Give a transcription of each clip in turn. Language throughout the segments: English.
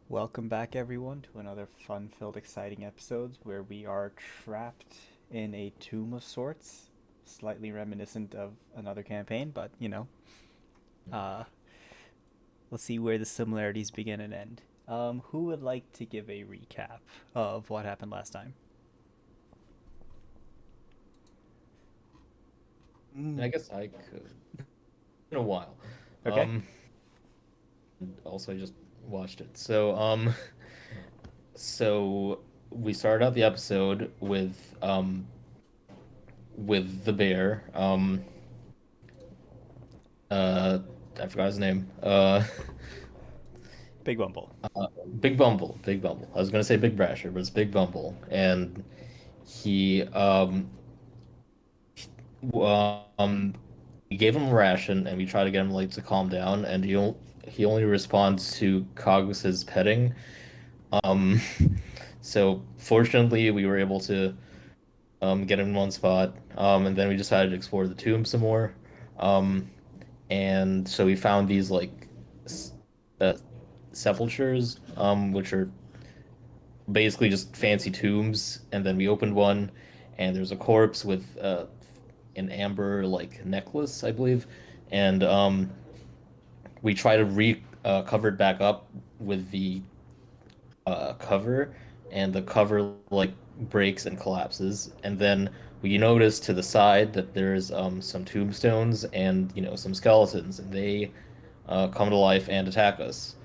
Welcome back, everyone, to another fun-filled, exciting episode where we are trapped in a tomb of sorts, slightly reminiscent of another campaign, but uh, we'll see where the similarities begin and end. Who would like to give a recap of what happened last time? I guess I could. In a while. Okay. Um, Also, I just watched it. So we started out the episode with the bear. Uh, I forgot his name. Big Bumble. Big Bumble. Big Bumble. I was gonna say Big Brasher, but it's Big Bumble, and he um we gave him a ration, and we tried to get him like to calm down, and he only responds to Cogus's petting. Um, so fortunately, we were able to get him in one spot, and then we decided to explore the tomb some more. Um, and so we found these like s- uh, sepulchres, which are basically just fancy tombs. And then we opened one, and there's a corpse with an amber like necklace, I believe, and we try to re cover it back up with the cover, and the cover like breaks and collapses. And then we notice to the side that there's some tombstones and some skeletons, and they come to life and attack us.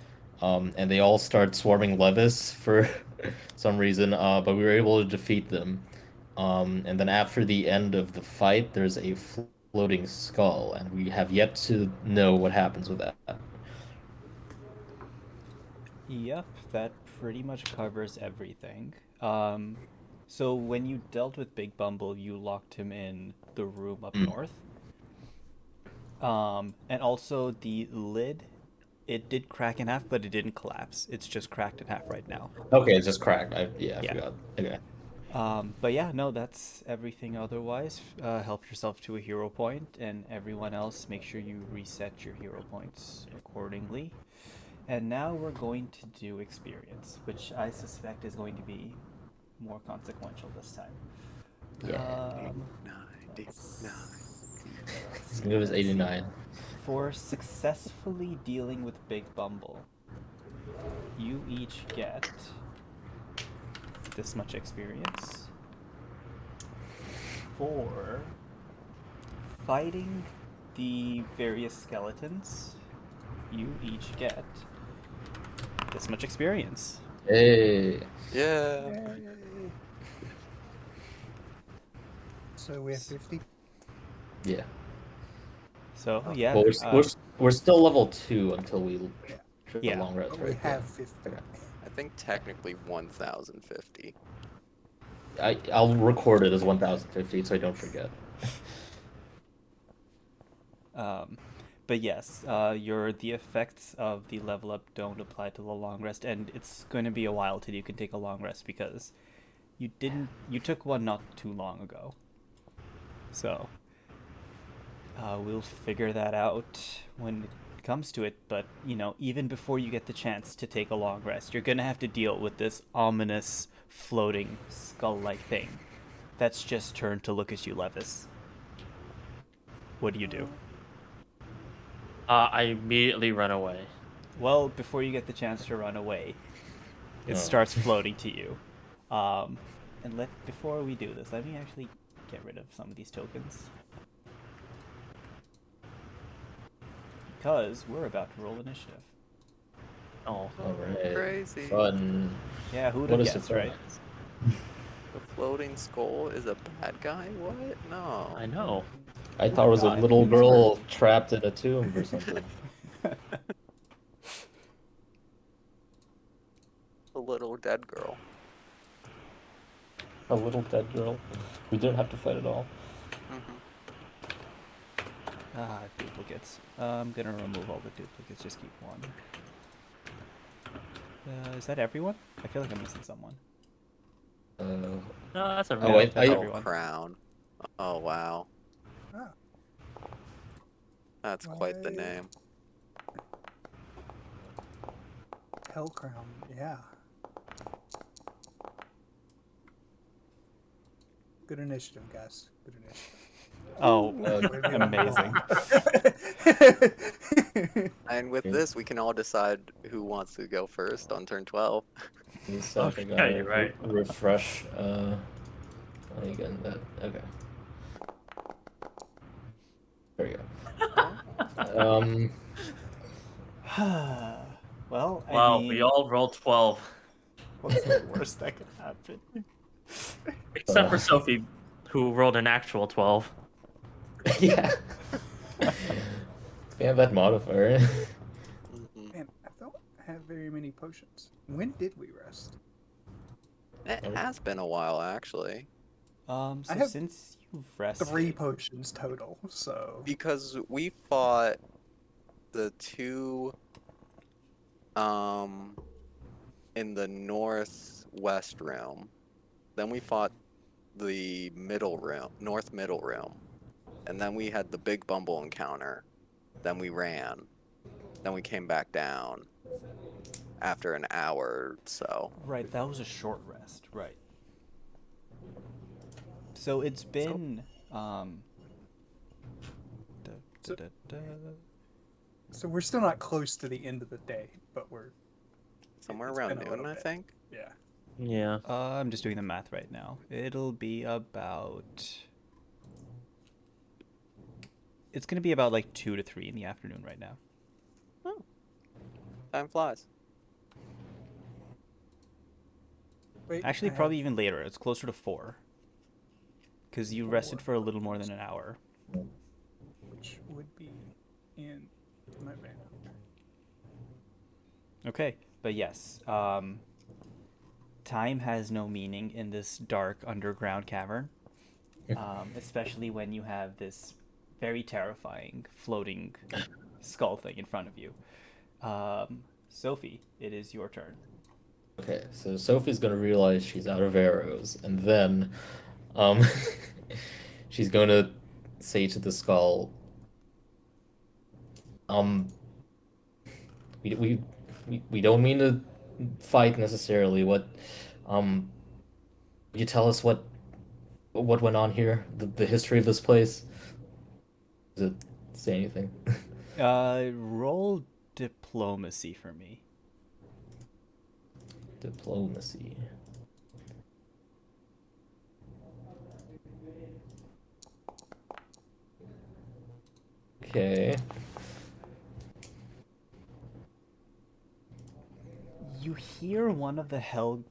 And they all start swarming Levis for some reason, but we were able to defeat them. And then after the end of the fight, there's a floating skull, and we have yet to know what happens with that. Yep, that pretty much covers everything. So when you dealt with Big Bumble, you locked him in the room up Mm. north. And also the lid, it did crack in half, but it didn't collapse. It's just cracked in half right now. Okay, it's just cracked. Yeah, I Yeah. forgot. Okay. But yeah, no, that's everything otherwise. Help yourself to a hero point, and everyone else, make sure you reset your hero points accordingly. And now we're going to do experience, which I suspect is going to be more consequential this time. Yeah. 99. It's gonna give us Let's see. 89. For successfully dealing with Big Bumble, you each get this much experience. For fighting the various skeletons, you each get this much experience. Hey. Yeah. Yay. So we have 50? Yeah. So Oh, yeah, Well, we're still level 2 until we Yeah. trip the yeah. long rest, But we right? have 50. Okay. I think technically 1050. I'll record it as 1050 so I don't forget. Um, but yes, the effects of the level up don't apply to the long rest, and it's going to be a while till you can take a long rest because you took one not too long ago. So we'll figure that out when it comes to it. But even before you get the chance to take a long rest, you're gonna have to deal with this ominous floating skull-like thing that's just turned to look at you, Levis. What do you do? I immediately run away. Well, before you get the chance to run away, it Oh. starts floating to you. Um, and before we do this, let me actually get rid of some of these tokens because we're about to roll initiative. Oh, Alright. Crazy. Fun. Yeah, who'd What have a guessed, right? surprise. The floating skull is a bad guy? What? No. I know. I thought it was a God. little girl trapped in a tomb or something. The little dead girl. A little dead girl. We didn't have to fight at all. Hmm. Duplicates. I'm gonna remove all the duplicates. Just keep one. Is that everyone? I feel like I'm missing someone. Uh, No, that's Oh, everyone. That's Oh, everyone. crown. Oh, wow. Ah, That's quite the Why- name. Hellcrown, yeah. Good initiative, guys. Good initiative. Oh, Way to go. amazing. And with Yeah. this, we can all decide who wants to go first on turn 12. Give me a sec, I Okay, gotta you're right. refresh. Again, that okay. There you go. Well, I Wow, mean, we all rolled 12. what's the worst that could happen? Except for Uh. Sophie, who rolled an actual 12. Yeah. We have that modifier. Mhm. Man, I don't have very many potions. When did we rest? It has been a while, actually. So I have since you've rested, 3 potions total, so... Because we fought the two in the northwest realm. Then we fought the middle realm, north middle realm. And then we had the big Bumble encounter. Then we ran. Then we came back down after an hour or so. right, that was a short rest, right? So it's been da- So- da- da- So we're still not close to the end of the day, but we're... Somewhere it's around been a noon, little I bit. think. Yeah. Yeah. I'm just doing the math right now. It'll be about. It's gonna be about like 2 to 3 in the afternoon right now. Time flies. Wait, Actually, I probably have even later. It's closer to 4. Because you rested 4, for a little more than an hour. which would be in my van. Okay, but yes, time has no meaning in this dark underground cavern, especially when you have this very terrifying floating skull thing in front of you. Sophie, it is your turn. Okay, so Sophie's gonna realize she's out of arrows, and then, um, she's gonna say to the skull, um, we we we don't mean to fight necessarily. Could you tell us what went on here? The history of this place? Does it say anything? Roll diplomacy for me. Diplomacy. Okay. You hear one of the Hell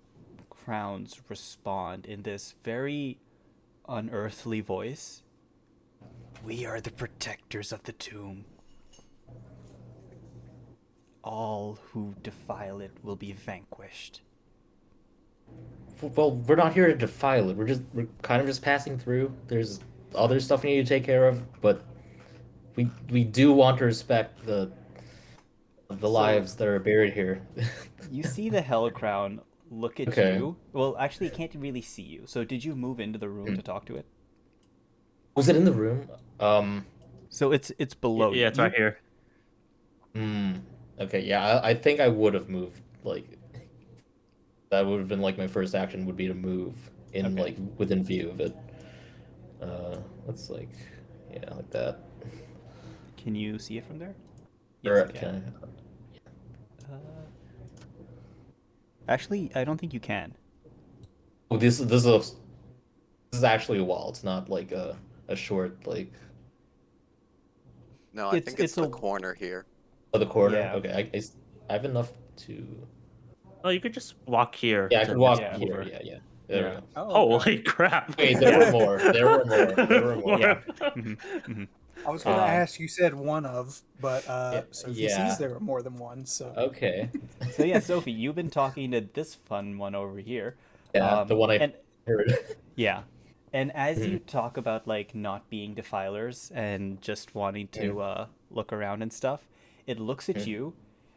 Crowns respond in this very unearthly voice. We are the protectors of the tomb. All who defile it will be vanquished. Well, we're not here to defile it. We're kind of just passing through. There's other stuff we need to take care of, but we do want to respect the lives that are buried here. You see the Hell Crown look at Okay. you. Well, actually, it can't really see you. So, did you move into the room to talk to it? Was it in the room? So it's below you. Yeah, it's right here. Hmm. Okay, yeah, I think I would have moved, like, that would have been like my first action would be to move in Okay. like within view of it. Let's like, yeah, like that. Can you see it from there? Or you can. Actually, I don't think you can. Oh, this is actually a wall. It's not like a short like No, I It's- think it's it's the a- corner here. the corner. Yeah. Okay, I have enough to. Oh, you could just walk here. Yeah, I to could walk Yeah. here. over. Yeah. There we Yeah. go. Oh, okay. Holy crap! Wait, there were more. There were more. There were more. Yeah. I was going to Um, ask, you said one of, but Sophie yeah. sees there are more than one, so... Okay. So yeah, Sophie, you've been talking to this fun one over here. Yeah, the one I and heard. yeah, and as you talk about like not being defilers and just wanting to look around and stuff, it looks at you,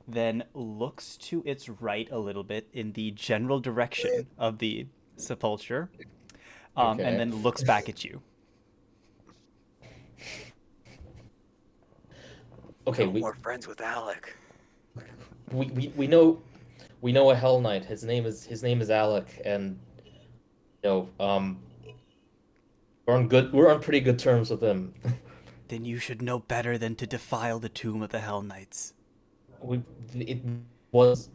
then looks to its right a little bit in the general direction of the sepulcher, Okay. and then looks back at you. Okay, No more friends with Alec. we know we know a Hell Knight. His name is Alec, and we're on pretty good terms with him. Then you should know better than to defile the tomb of the Hell Knights. we it was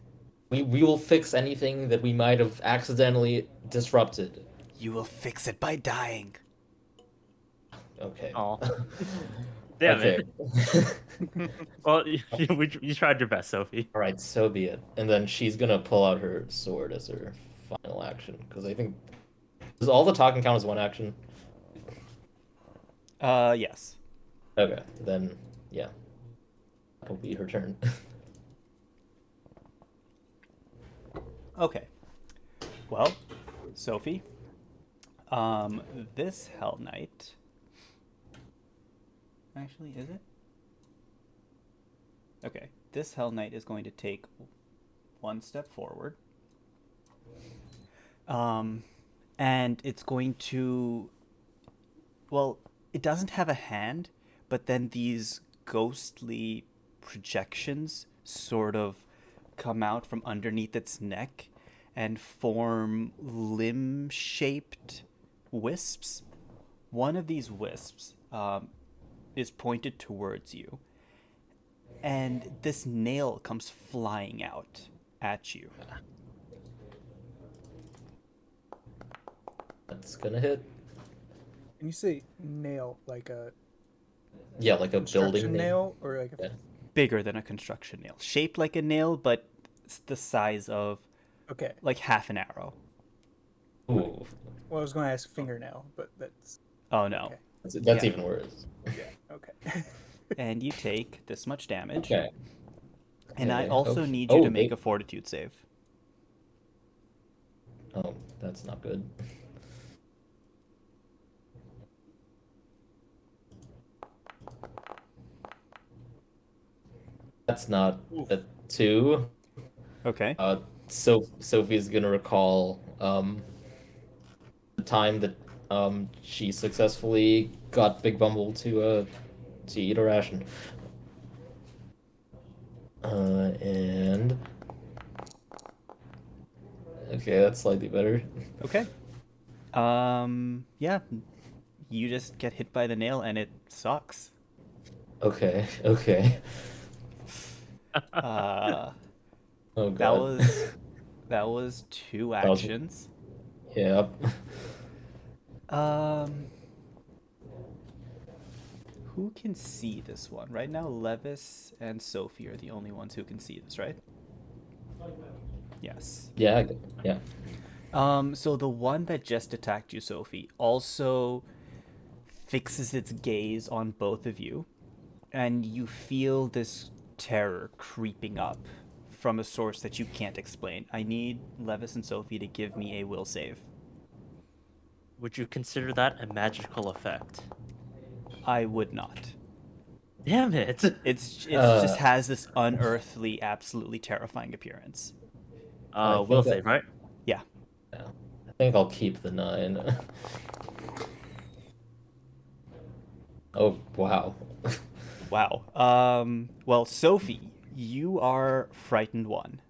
we will fix anything that we might have accidentally disrupted. You will fix it by dying. Okay. Oh, damn Okay. it. Well, you tried your best, Sophie. All right, so be it. And then she's gonna pull out her sword as her final action because I think does all the talking count as one action? Yes. Okay, then yeah, that'll be her turn. Okay. Well, Sophie, this Hell Knight. Actually, is it? Okay, this Hell Knight is going to take one step forward. And it's going to. Well, it doesn't have a hand, but then these ghostly projections sort of come out from underneath its neck and form limb-shaped wisps. One of these wisps is pointed towards you, and this nail comes flying out at you. That's gonna hit. And you say nail like a Yeah, like a building construction nail or like a Yeah. Bigger than a construction nail, shaped like a nail, but it's the size of okay. like half an arrow. Ooh, Well, I was going to ask fingernail, but that's Oh no. okay. that's Yeah. even worse. Yeah. Okay. And you take this much damage. Okay. And I Okay, also okay. need you Oh, to make they- a fortitude save. Oh, that's not good. That's not a 2. Okay. So Sophie's gonna recall the time that she successfully got Big Bumble to eat a ration. And okay, that's slightly better. Okay. Yeah. You just get hit by the nail and it sucks. Okay, okay. Uh, Oh god. that was two That was- actions. Yep. Who can see this one? Right now, Levis and Sophie are the only ones who can see this, right? Yes. Yeah, yeah. So the one that just attacked you, Sophie, also fixes its gaze on both of you, and you feel this terror creeping up from a source that you can't explain. I need Levis and Sophie to give me a will save. Would you consider that a magical effect? I would not. Damn it! It Uh. just has this unearthly, absolutely terrifying appearance. I think Will that- save, right? Yeah. Yeah. I think I'll keep the 9. Oh, wow. Wow. Well, Sophie, you are frightened one.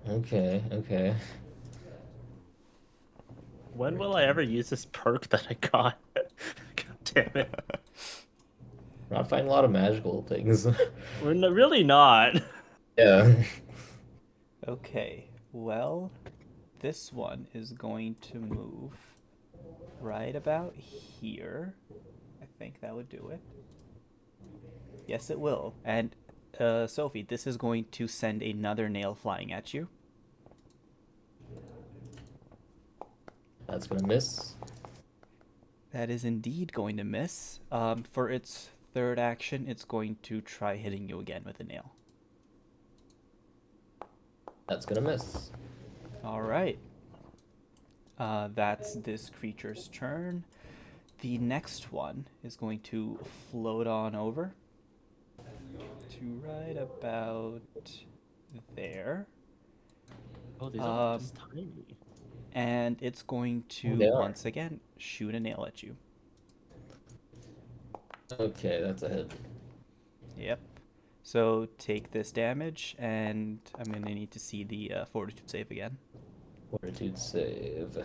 Okay, okay. When will I ever use this perk that I got? God damn it! We're not finding a lot of magical things. Really not. Yeah. Okay. Well, this one is going to move right about here. I think that would do it. Yes, it will. And Sophie, this is going to send another nail flying at you. That's gonna miss. That is indeed going to miss. For its third action, it's going to try hitting you again with a nail. That's gonna miss. All right. That's this creature's turn. The next one is going to float on over to right about there. Oh, these are Um, just tiny. And it's going to They are. once again shoot a nail at you. Okay, that's a hit. Yep. So take this damage, and I'm gonna need to see the fortitude save again. Fortitude save.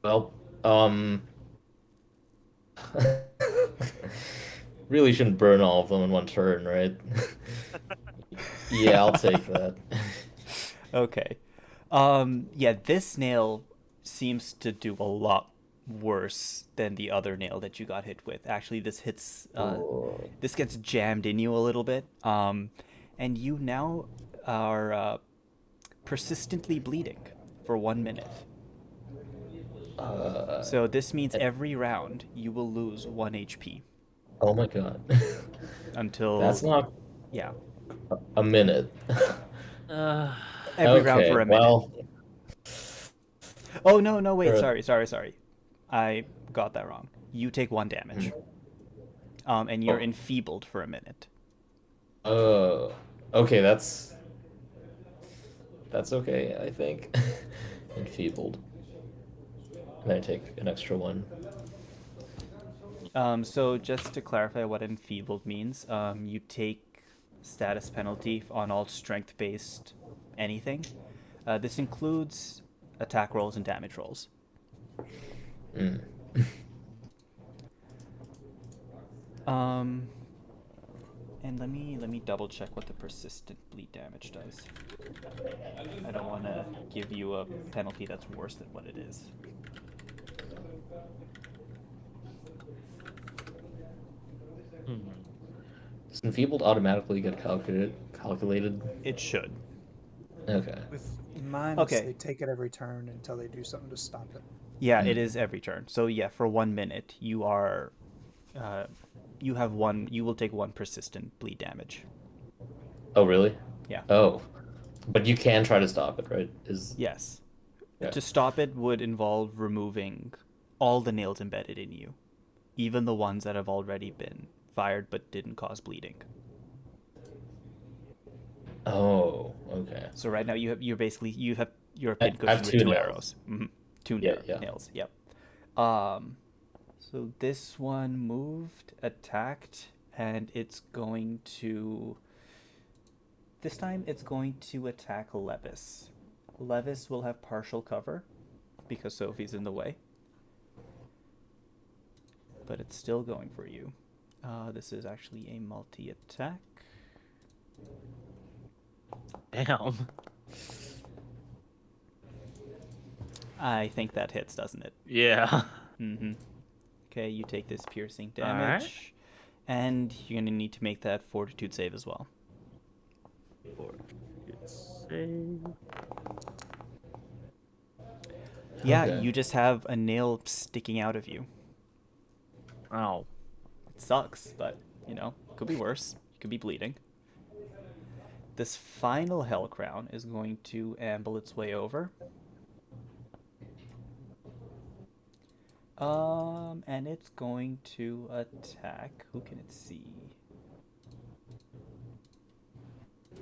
Well, really shouldn't burn all of them in one turn, right? Yeah, I'll take that. Okay. Yeah, this nail seems to do a lot worse than the other nail that you got hit with. Actually, this hits. Oh. This gets jammed in you a little bit. And you now are persistently bleeding for 1 minute. So this means every round you will lose 1 HP Oh my god. until That's not yeah, a minute. Uh, every round Okay, for a minute. well, Oh no, wait, Sure. sorry. I got that wrong. You take 1 damage. And you're Oh. enfeebled for a minute. Okay, that's okay, I think. Enfeebled. And I take an extra one. So just to clarify what enfeebled means, you take status penalty on all strength-based anything. This includes attack rolls and damage rolls. Mm. And let me double check what the persistent bleed damage does. I don't want to give you a penalty that's worse than what it is. Does enfeebled automatically get calculated? It should. Okay. With mine, Okay. they take it every turn until they do something to stop it. Yeah, it is every turn. So yeah, for 1 minute, you are, you have one. You will take 1 persistent bleed damage. Oh, really? Yeah. Oh. But you can try to stop it, right? Yes. Yeah. To stop it would involve removing all the nails embedded in you, even the ones that have already been fired but didn't cause bleeding. Oh, okay. So right now you have you're I pincushioned have with 2 2 nails. arrows. Two Yeah, yeah. nails. Yep. So this one moved, attacked, and it's going to. This time it's going to attack Levis. Levis will have partial cover because Sophie's in the way. But it's still going for you. This is actually a multi-attack. damn. I think that hits, doesn't it? Yeah. Mm-hmm. Okay, you take this piercing All right. damage. And you're going to need to make that fortitude save as well. Save. Yeah, Okay. you just have a nail sticking out of you. Oh. It sucks, but, could be worse. You could be bleeding. This final Hell Crown is going to amble its way over. And it's going to attack. Who can it see?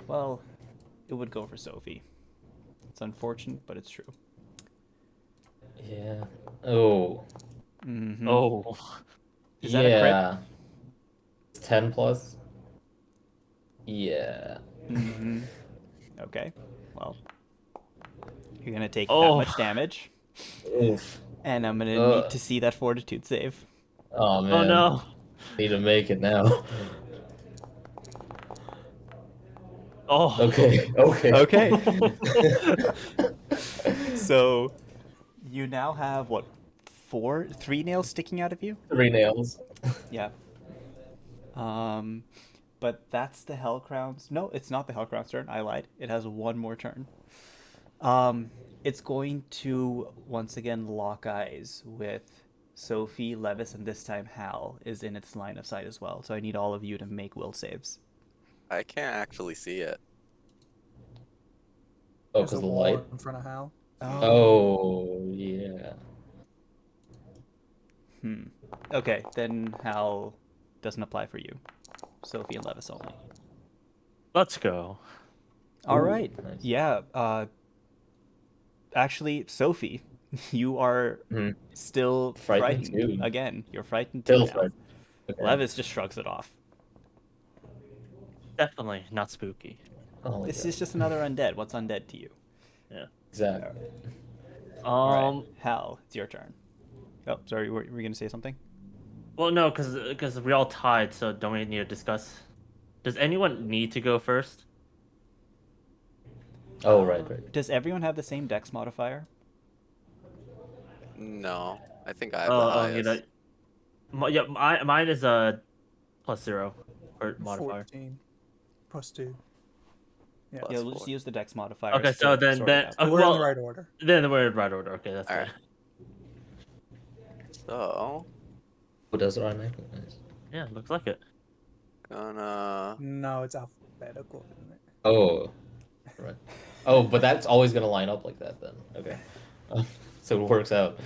Well, it would go for Sophie. It's unfortunate, but it's true. Yeah. Oh. Mm-hmm. Oh. Is that a crit? Yeah. 10 plus? Yeah. Mm-hmm. Okay. Well, you're gonna take that Oh. much damage, Oof. and I'm gonna Ugh. need to see that fortitude save. Oh, man. Oh no. Need to make it now. Oh. Okay. Okay. So, you now have what? 3 nails sticking out of you? 3 nails. Yeah. But that's the Hell Crown's. No, it's not the Hell Crown's turn. I lied. It has 1 more turn. It's going to once again lock eyes with Sophie, Levis, and this time Hal is in its line of sight as well. So I need all of you to make will saves. I can't actually see it. Oh, There's because a the wall light. in front of Hal. Oh, yeah. Okay, then Hal doesn't apply for you. Sophie and Levis only. Let's go. All Ooh, right. nice. Yeah. Actually, Sophie, You are Mhm. still Frightened frightened. too. Again, you're frightened too Still now. frightened. Okay. Levis just shrugs it off. Definitely not spooky. Oh my This God. is just another undead. What's undead to you? Yeah. Exactly. All right, Um. Hal, it's your turn. Oh, sorry, were you gonna say something? Well, no, because we all tied, so don't we need to discuss? Does anyone need to go first? Oh, right. Does everyone have the same dex modifier? No, I think I have the Oh, you know, highest. yeah, mine is +0 or modifier. 14 plus 2. Yeah. Plus Yeah, we'll just 4. use the dex modifiers Okay, so for then sorting then out. So we're in the right order. then we're in right order. Okay, that's All good. right. So, Who does it on Nice. Yeah, looks like it. gonna. No, it's alphabetical, isn't it? Oh, right. Oh, but that's always gonna line up like that then. Okay. So it works out.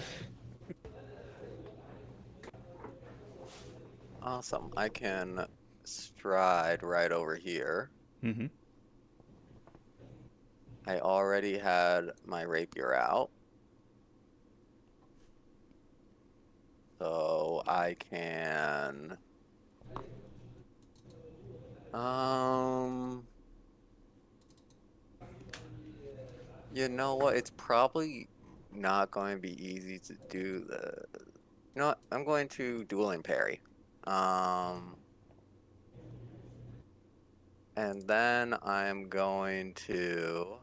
Awesome. I can stride right over here. Mm-hmm. I already had my rapier out. So I can. You know what? It's probably not going to be easy to do the. You know what? I'm going to dueling parry. And then I'm going to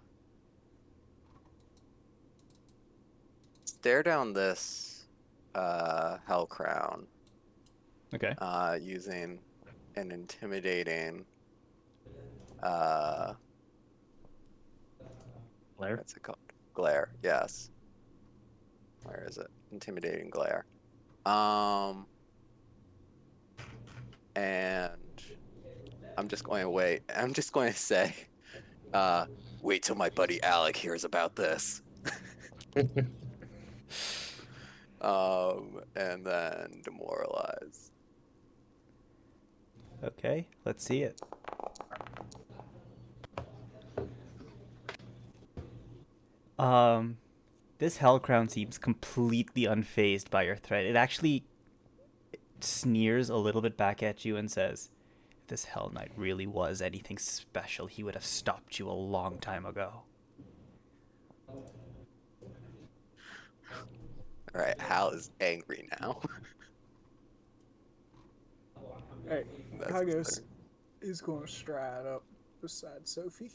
stare down this Hell Crown Okay. using an intimidating Blair. what's it called? Glare, yes. Where is it? Intimidating glare. And I'm just going to wait. I'm just going to say, wait till my buddy Alec hears about this. And then demoralize. Okay, let's see it. This Hell Crown seems completely unfazed by your threat. It actually sneers a little bit back at you and says, if this Hell Knight really was anything special, he would have stopped you a long time ago. Alright, Hal is angry now. Hey, That's Kagos clear. is going to stride up beside Sophie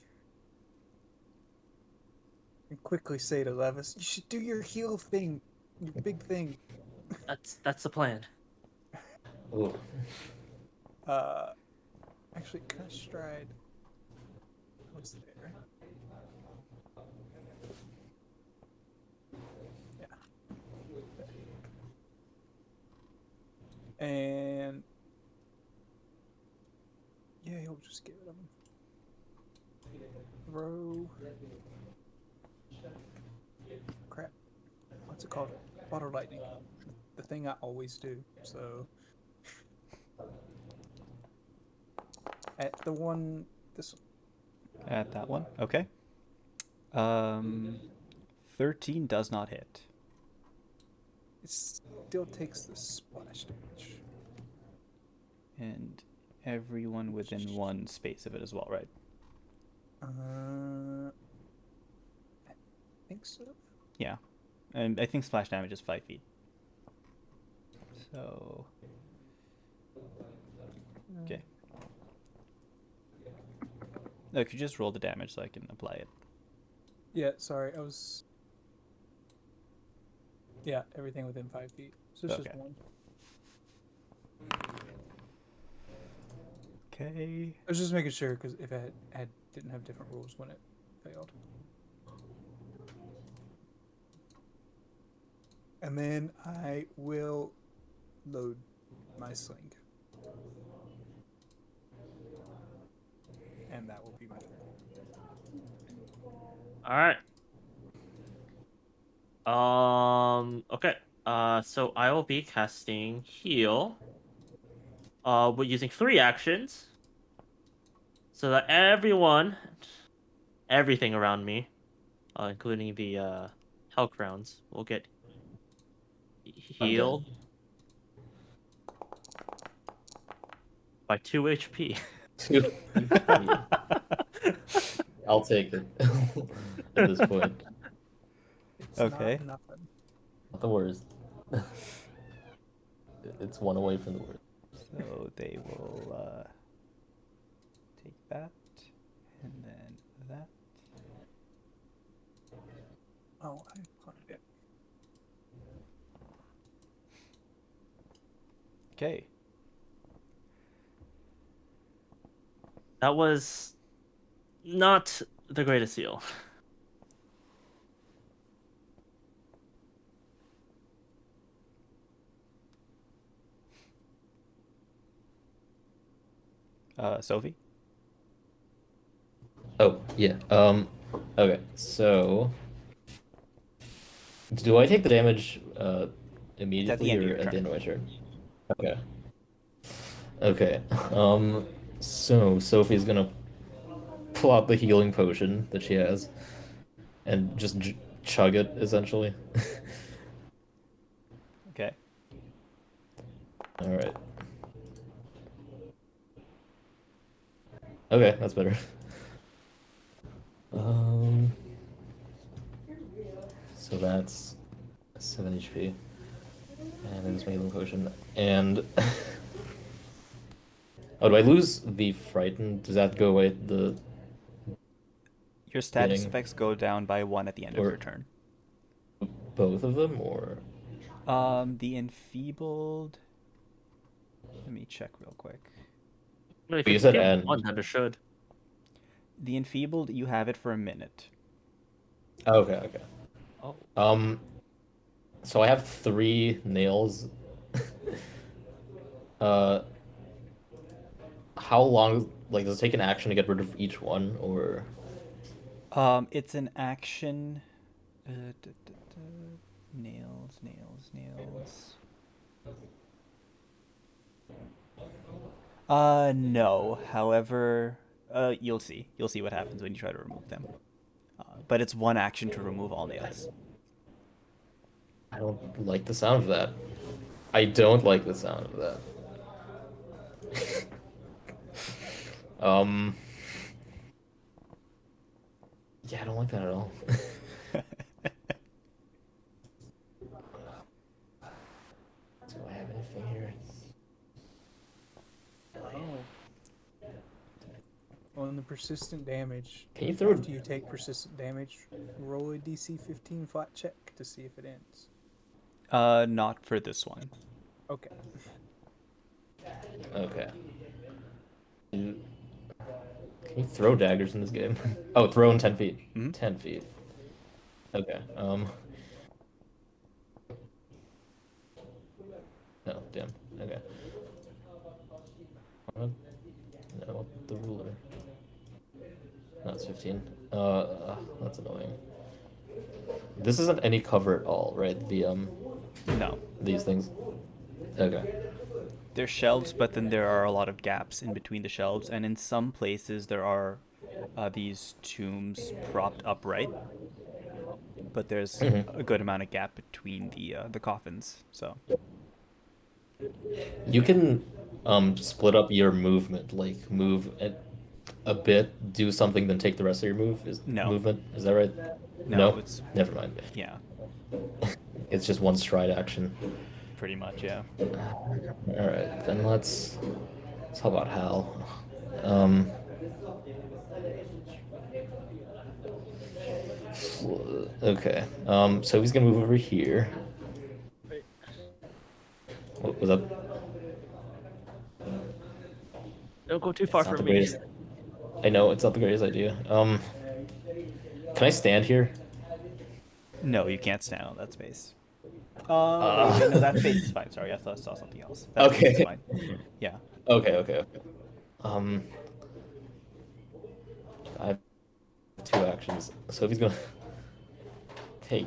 and quickly say to Levis, "You should do your heal thing, your big thing." That's the plan. Ooh. Actually, can I stride? What's there? Yeah. And yeah, he'll just give it him. Throw. Crap. What's it called? Water lightning. The thing I always do. So at the one, this At that one, okay. 13 does not hit. it still takes the splash damage. And everyone within one space of it as well, right? I think so. Yeah. And I think splash damage is 5 feet. So. Okay. No, could you just roll the damage so I can apply it? Yeah, sorry, I was. Yeah, everything within 5 feet. So it's Okay. just one. Okay. I was just making sure because if I didn't have different rules when it failed. And then I will load my sling. And that will be my turn. All right. Okay. So I will be casting heal. We're using 3 actions, so that everything around me, including the Hell Crowns will get I'm healed by 2 HP. dead. 2 HP. I'll take it at this point. It's Okay. not nothing. Not the worst. It's one away from the worst. So they will take that, and then that. Oh, I punted it. Okay. That was not the greatest heal. Sophie. Oh, yeah. Okay, so do I take the damage immediately end of or your at the turn. end of my turn? Okay. Okay. So Sophie's gonna pull out the healing potion that she has and just chug it essentially. Okay. All right. Okay, that's better. So that's 7 HP. And then it's my healing potion. And oh, do I lose the frightened? Does that go away at the Your status Beginning. effects go down by 1 at the end of Or- your turn. both of them or The enfeebled. Let me check real quick. If you it's said healed and. one, then it should. The enfeebled, you have it for a minute. Okay, okay. Oh. So I have 3 nails. uh how long, like, does it take an action to get rid of each one, or It's an action. Nails, nails, nails. No. However, you'll see. You'll see what happens when you try to remove them. But it's 1 action to remove all nails. I don't like the sound of that. I don't like the sound of that. Yeah, I don't like that at all. Do I have anything here? Oh. On the persistent damage, Can you throw after you take persistent damage, roll a DC 15 flat check to see if it ends. Not for this one. Okay. Okay. Can you throw daggers in this game? Oh, throw in 10 feet. Mhm. 10 feet. Okay. No, damn. Okay. What? No, the ruler. No, it's 15. That's annoying. This isn't any cover at all, right? No. These things. Okay. They're shelves, but then there are a lot of gaps in between the shelves, and in some places there are these tombs propped upright, but there's Mhm. a good amount of gap between the coffins. So You can split up your movement, like move a bit, do something, then take the rest of your No. movement. Is that right? no, it's Never mind. yeah, It's just one stride action. pretty much yeah. All right, then let's talk about Hal. Okay. So he's gonna move over here. What was up? Don't go too far It's not from the me. greatest. I know it's not the greatest idea. Can I stand here? No, you can't stand on that space. Wait, no, that space is fine. Sorry, I thought I saw something else. That space is Okay. fine. Yeah. Okay. I have 2 actions. So if he's gonna take,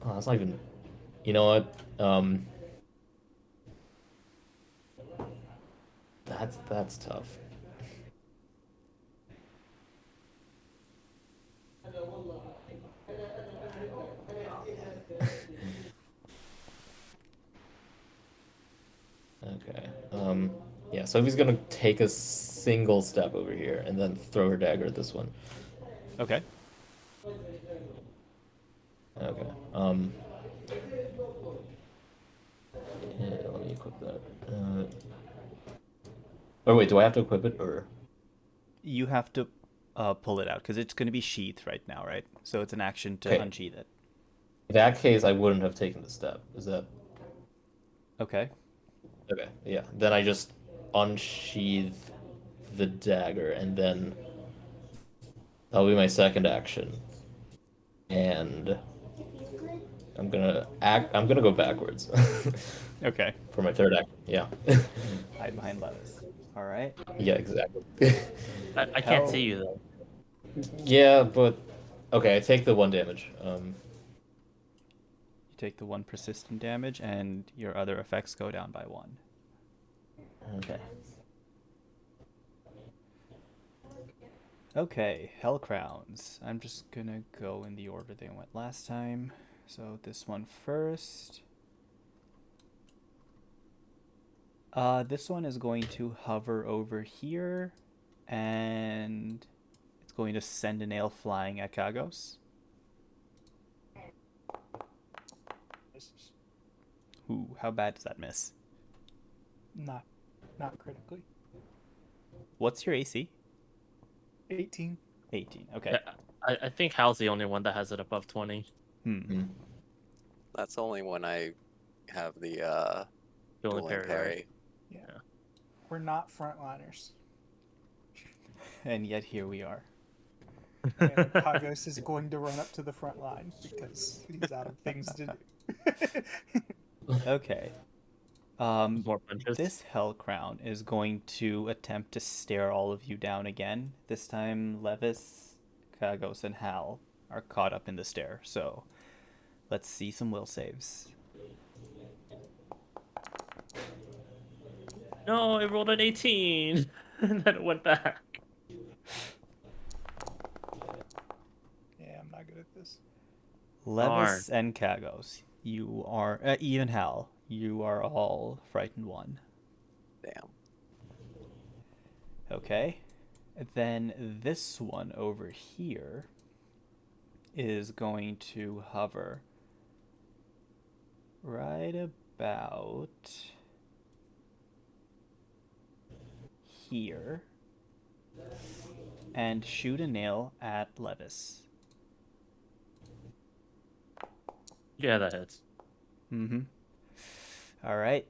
oh, that's not even. You know what? That's tough. Sophie's gonna take a single step over here and then throw her dagger at this one. Okay. Okay. Yeah, let me equip that. Oh wait, do I have to equip it or? You have to pull it out because it's going to be sheathed right now, right? So it's an action to Okay. unsheath it. In that case, I wouldn't have taken the step. Is that Okay. okay? Yeah. Then I just unsheath the dagger, and then that'll be my second action. And I'm gonna go backwards Okay. for my third action. Yeah. Hide behind Levis. All right. Yeah, exactly. I can't Hell. see you though. Yeah, but okay, I take the 1 damage. You take the 1 persistent damage, and your other effects go down by 1. Okay. Okay, Hell Crowns. I'm just gonna go in the order they went last time. So this one first. This one is going to hover over here, and it's going to send a nail flying at Kagos. Misses. Ooh, how bad does that miss? Not critically. What's your AC? 18. 18. Okay. Yeah, I think Hal's the only one that has it above 20. That's only when I have the Dueling dueling parry, parry. We're not frontliners. And yet here we are. And Pagos is going to run up to the front line because he's out of things to do. Okay. More punches. This Hell Crown is going to attempt to stare all of you down again. This time, Levis, Kagos, and Hal are caught up in the stare. So, let's see some will saves. No, it rolled an 18, and then it went back. Yeah, I'm not good at this. Levis and Kagos, you are even Hal. You are all frightened 1. Damn. Okay. Then this one over here is going to hover right about here and shoot a nail at Levis. Yeah, that hits. Mm-hmm. All right.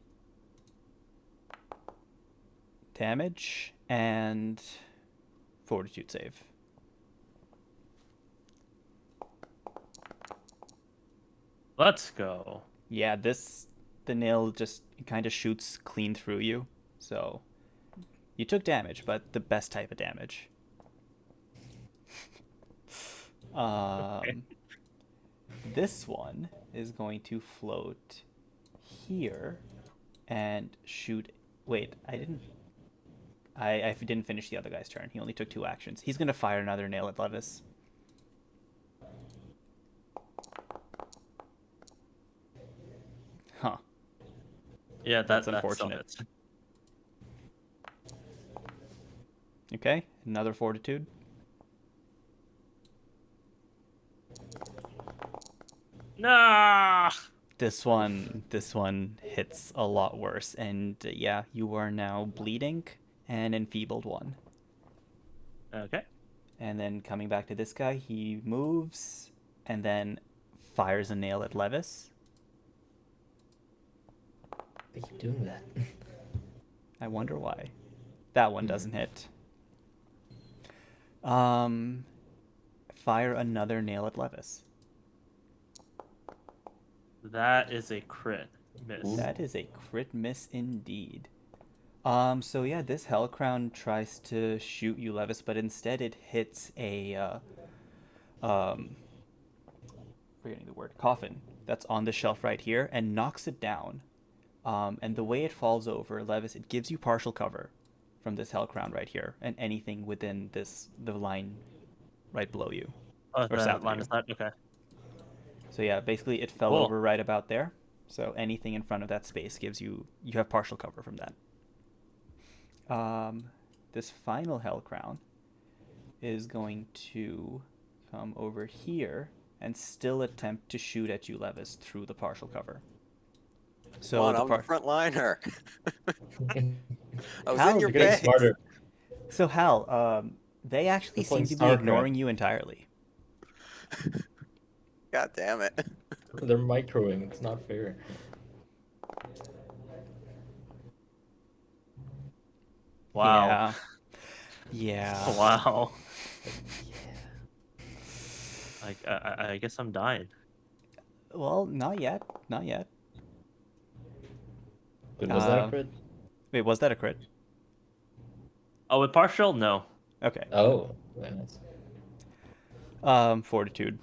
Damage and fortitude save. Let's go. Yeah, the nail just kind of shoots clean through you. So you took damage, but the best type of damage. This one is going to float here and shoot. Wait, I didn't finish the other guy's turn. He only took 2 actions. He's gonna fire another nail at Levis. Huh. Yeah, That's that's unfortunate. still hits. Okay, another fortitude. Nah. This one hits a lot worse, and yeah, you are now bleeding and enfeebled 1. Okay. And then coming back to this guy, he moves and then fires a nail at Levis. They keep doing that. I wonder why. That one doesn't hit. Fire another nail at Levis. That is a crit miss. That is a crit miss indeed. So yeah, this Hell Crown tries to shoot you, Levis, but instead it hits a forgetting the word, coffin that's on the shelf right here and knocks it down. And the way it falls over, Levis, it gives you partial cover from this Hell Crown right here and anything within the line right below you. Oh, Or south that of line you. is not okay. So yeah, basically it fell Cool. over right about there. So anything in front of that space gives you have partial cover from that. This final Hell Crown is going to come over here and still attempt to shoot at you, Levis, through the partial cover. So Come on, the I'm the front liner. I was Hal, in your you're Getting face. smarter. So Hal, they actually They're playing seem to be StarCraft. ignoring you entirely. God damn it. They're microing. It's not fair. Wow. Yeah. Wow. Like I guess I'm dying. Well, not yet. Not yet. Wait, was that a Um, crit? Wait, was that a crit? Oh, with partial, no. Okay. Oh, very nice. Fortitude.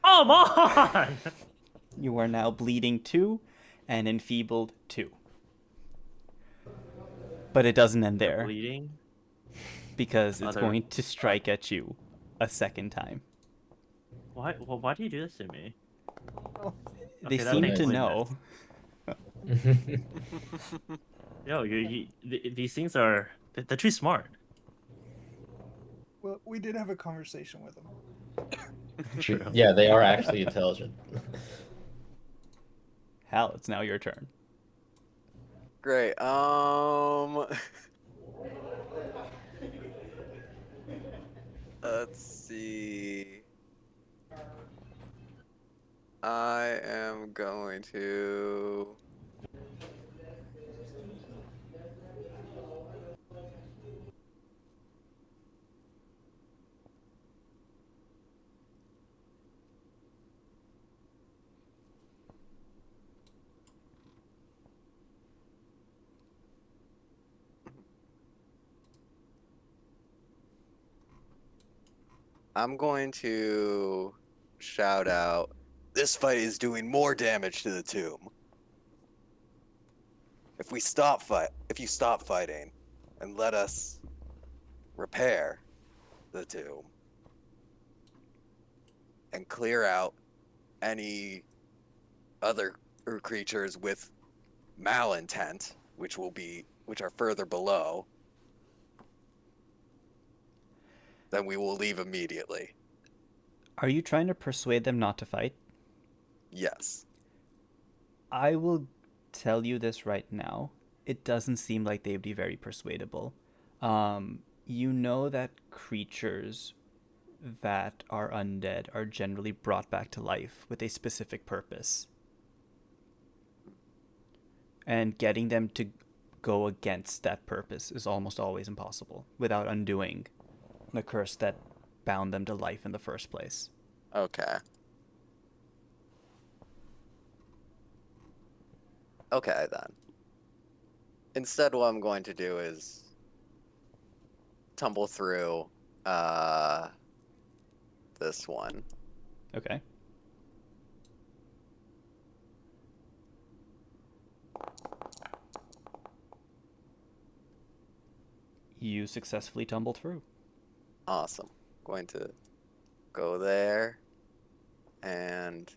Come on! You are now bleeding 2 and enfeebled 2. But it doesn't end there Bleeding. because it's Other- going to strike at you a second time. Why? Well, why do you do this to me? They Okay, that seem makes to sense. know. Yo, these things are they're too smart. Well, we did have a conversation with him. True. Yeah, they are actually intelligent. Hal, it's now your turn. Great. Let's see. I am going to. I'm going to shout out, "This fight is doing more damage to the tomb. If you stop fighting and let us repair the tomb and clear out any other creatures with malintent, which are further below, then we will leave immediately." Are you trying to persuade them not to fight? Yes. I will tell you this right now. It doesn't seem like they'd be very persuadable. You know that creatures that are undead are generally brought back to life with a specific purpose. And getting them to go against that purpose is almost always impossible without undoing the curse that bound them to life in the first place. Okay. Okay, then. Instead, what I'm going to do is tumble through this one. Okay. You successfully tumble through. Awesome. Going to go there. And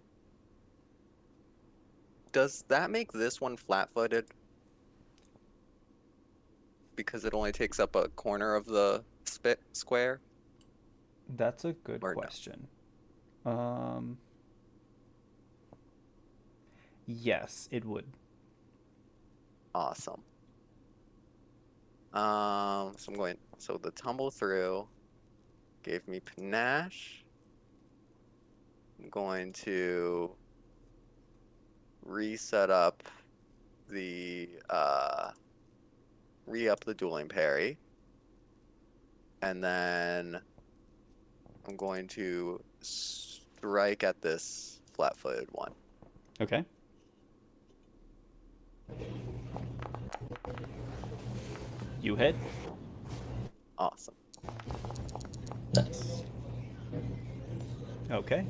does that make this one flat-footed? Because it only takes up a corner of the square? That's a good Or no? question. Yes, it would. Awesome. So the tumble through gave me panache. I'm going to reset up the re-up the dueling parry. And then I'm going to strike at this flat-footed one. Okay. You hit. Awesome. Nice. Okay.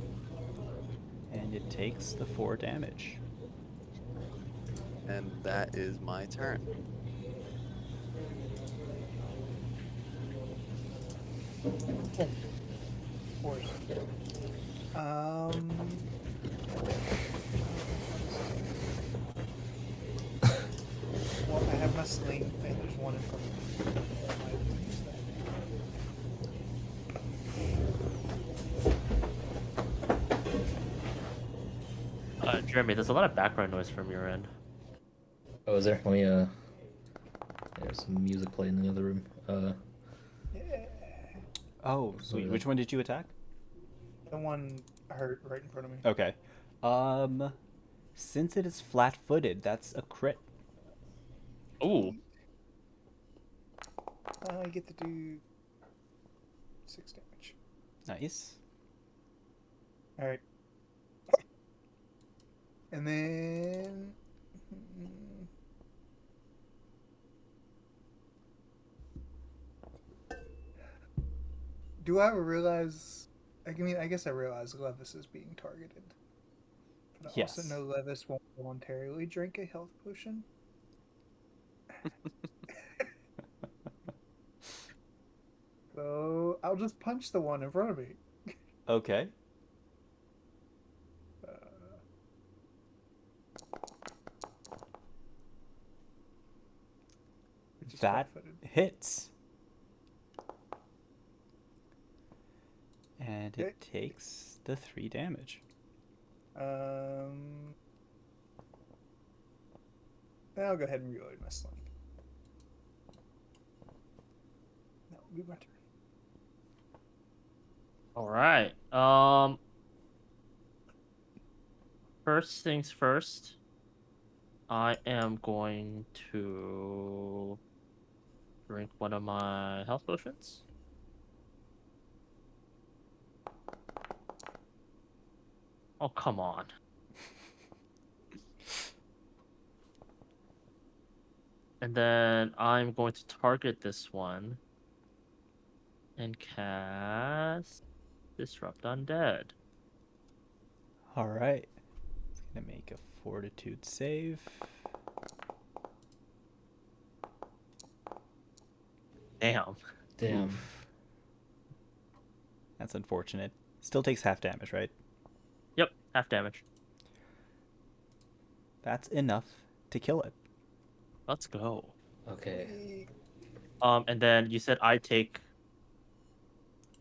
And it takes the 4 damage. And that is my turn. Of course. sling, and there's one in front of me. I might have to use that. Jeremy, there's a lot of background noise from your end. Oh, is there? Let me there's some music playing in the other room. Yeah. Oh, sweet. Which one did you attack? The one hurt right in front of me. Okay. Since it is flat-footed, that's a crit. Ooh. I get to do 6 damage. Nice. All right. And then do I realize? I mean, I guess I realize Levis is being targeted. But I Yes. also know Levis won't voluntarily drink a health potion. So I'll just punch the one in front of me. Okay. Uh, which is That flat-footed. hits. And it Okay. takes the 3 damage. I'll go ahead and reload my sling. That will be my turn. All right. First things first. I am going to drink one of my health potions. Oh, come on. And then I'm going to target this one and cast Disrupt Undead. All right. It's going to make a fortitude save. Damn. Damn. Oof. That's unfortunate. Still takes half damage, right? Yep, half damage. That's enough to kill it. Let's go. Okay. And then you said I take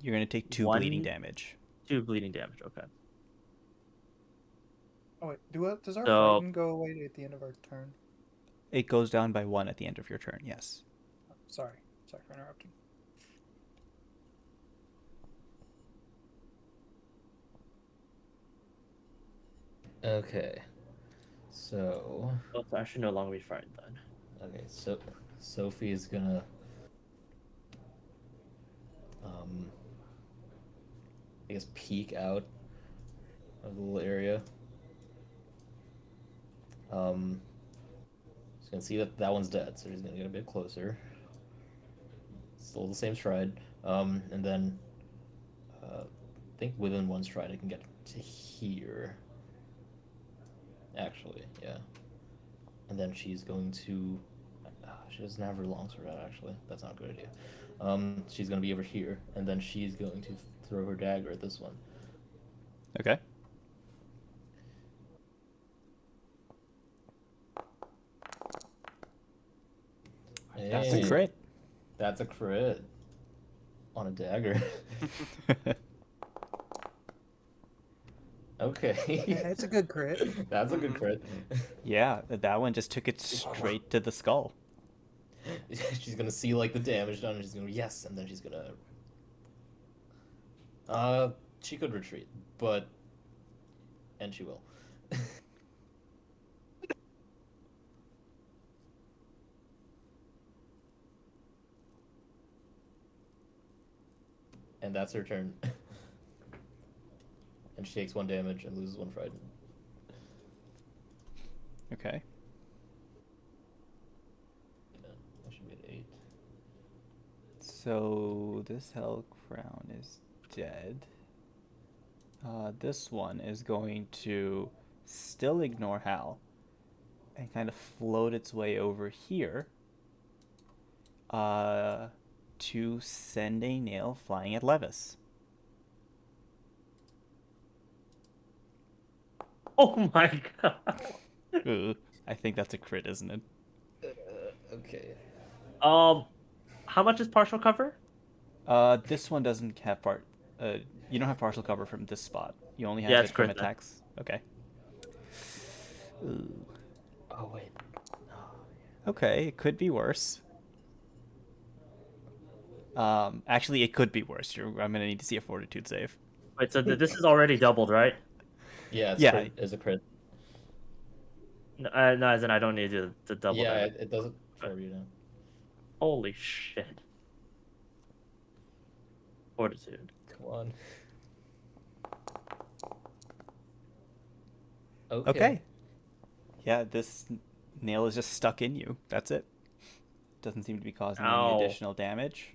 You're going to take 2 One- bleeding damage. 2 bleeding damage. Okay. Oh wait, does our So- frighten go away at the end of our turn? It goes down by 1 at the end of your turn, yes. Sorry for interrupting. Okay. So, Oh, so I should no longer be frightened then. okay, so Sophie is gonna I guess peek out of the little area. She's gonna see that that one's dead, so she's gonna get a bit closer. Still the same stride. And then I think within one stride I can get to here. Actually, yeah. And then she's going to. She doesn't have her longsword out. Actually, that's not a good idea. She's gonna be over here, and then she's going to throw her dagger at this one. Okay. That's a Hey, crit. That's a crit on a dagger. Okay. Yeah, it's a good crit. That's a good crit. Yeah, that one just took it straight to the skull. She's gonna see like the damage done, and she's gonna yes, and then she's gonna. She could retreat, but, and she will. And that's her turn. And she takes 1 damage and loses 1 frightened. Okay. Yeah, that should be an 8. So this Hell Crown is dead. This one is going to still ignore Hal and kind of float its way over here to send a nail flying at Levis. Oh my god. Ugh, I think that's a crit, isn't it? Okay. How much is partial cover? This one doesn't have you don't have partial cover from this spot. You only Yeah, have it's it from crit then. attacks. Okay. Ooh. Oh wait. Okay, it could be worse. Actually, it could be worse. I'm gonna need to see a fortitude save. Wait, so this is already doubled, right? Yeah, it's Yeah. crit. It's a crit. No, as in I don't need to double Yeah, that. it does it for you now. Holy shit. Fortitude. Come on. Okay. Yeah, this nail is just stuck in you. That's it. Doesn't seem to be causing any Ow. additional damage.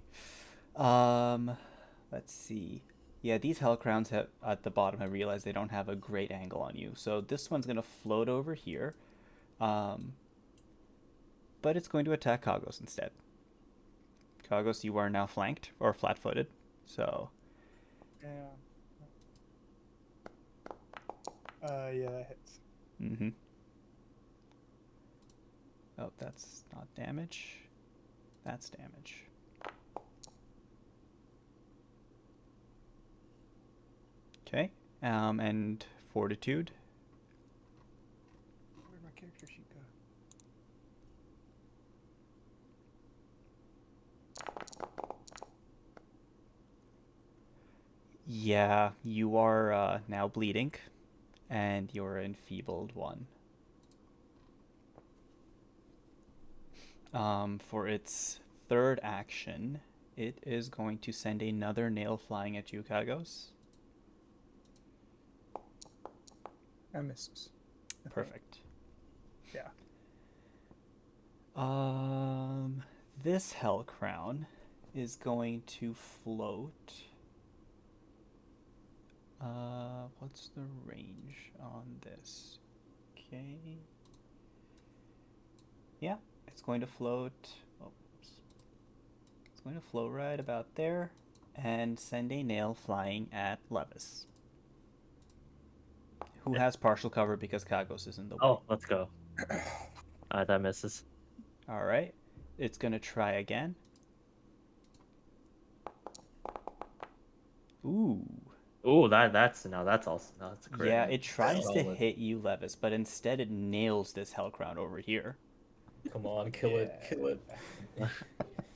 Let's see. Yeah, these hell crowns have, at the bottom have realized they don't have a great angle on you. So this one's gonna float over here. But it's going to attack Kagos instead. Kagos, you are now flanked or flat-footed. So Yeah. Yeah, that hits. mm-hmm. Oh, that's not damage. That's damage. Okay. And fortitude. Where'd my character sheet go? Yeah, you are now bleeding, and you're enfeebled one. For its third action, it is going to send another nail flying at you, Kagos. I misses. I think. Perfect. Yeah. This hell crown is going to float. What's the range on this? Okay. Yeah, it's going to float. Oh, oops. It's going to float right about there and send a nail flying at Levis, who has partial cover because Kagos is in the way. Oh, let's go. That misses. All right. It's going to try again. Ooh. Ooh, that's also that's a crit. Yeah, it tries to Solid. hit you, Levis, but instead it nails this hell crown over here. Come on, kill it, kill it.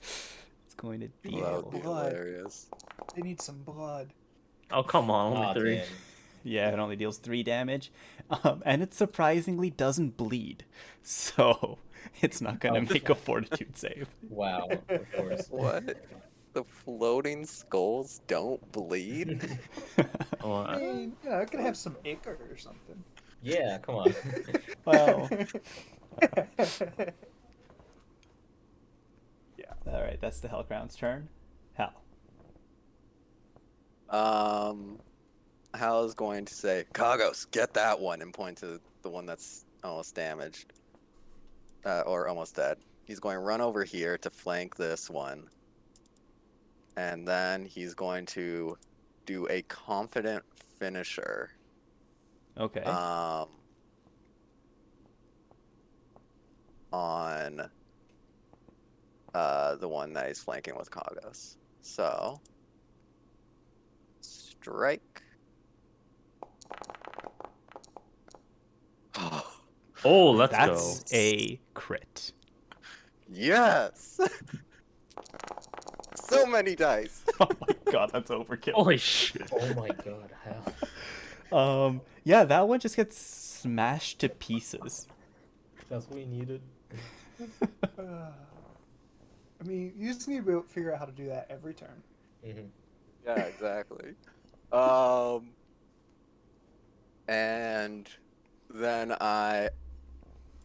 It's going to Yeah, That deal. would be blood. hilarious. They need some blood. Oh, come on, only Ah, 3. damn. Yeah, it only deals 3 damage. And it surprisingly doesn't bleed. So it's not going to make a fortitude save. Wow, of course. What? The floating skulls don't bleed? Oh, I mean, you know, I could have some ichor or something. Yeah, come on. Well, yeah. alright, that's the hell crown's turn. Hal. Hal is going to say, Kagos, get that one, and point to the one that's almost damaged. Or almost dead. He's going to run over here to flank this one. And then he's going to do a confident finisher. Okay. On the one that he's flanking with Kagos. So strike. oh, let's That's go. a crit. Yes. So many dice. Oh my god, that's overkill. Holy shit. Oh my god, how? Yeah, that one just gets smashed to pieces. That's what we needed. I mean, you just need to figure out how to do that every turn. Mm-hmm. Yeah, exactly. And then I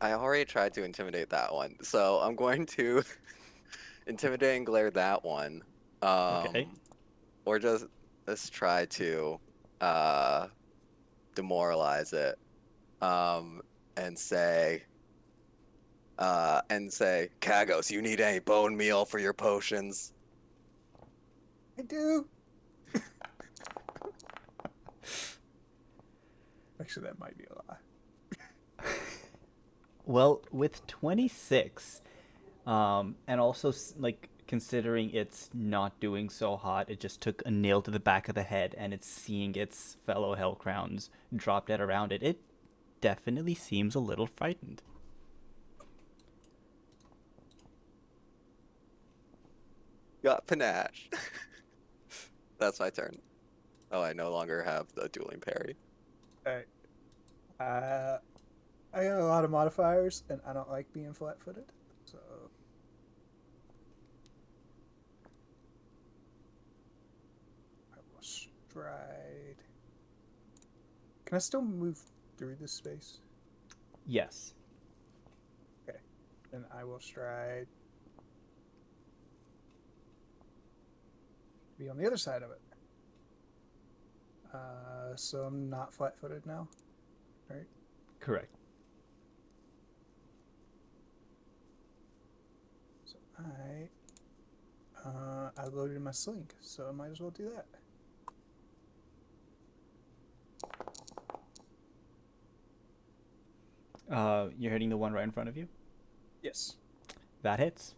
already tried to intimidate that one, so I'm going to intimidate and glare that one. Okay. Or just let's try to demoralize it. And say, Kagos, you need any bone meal for your potions? I do. Actually, that might be a lie. Well, with 26, And also like considering it's not doing so hot, it just took a nail to the back of the head, and it's seeing its fellow Hellcrowns drop dead around it. It definitely seems a little frightened. Got panache. That's my turn. Oh, I no longer have the dueling parry. Alright. I got a lot of modifiers, and I don't like being flat-footed, so I will stride. Can I still move through this space? Yes. Then I will stride. Be on the other side of it. So I'm not flat-footed now, right? Correct. So I loaded my sling, so I might as well do that. You're hitting the one right in front of you. Yes. That hits.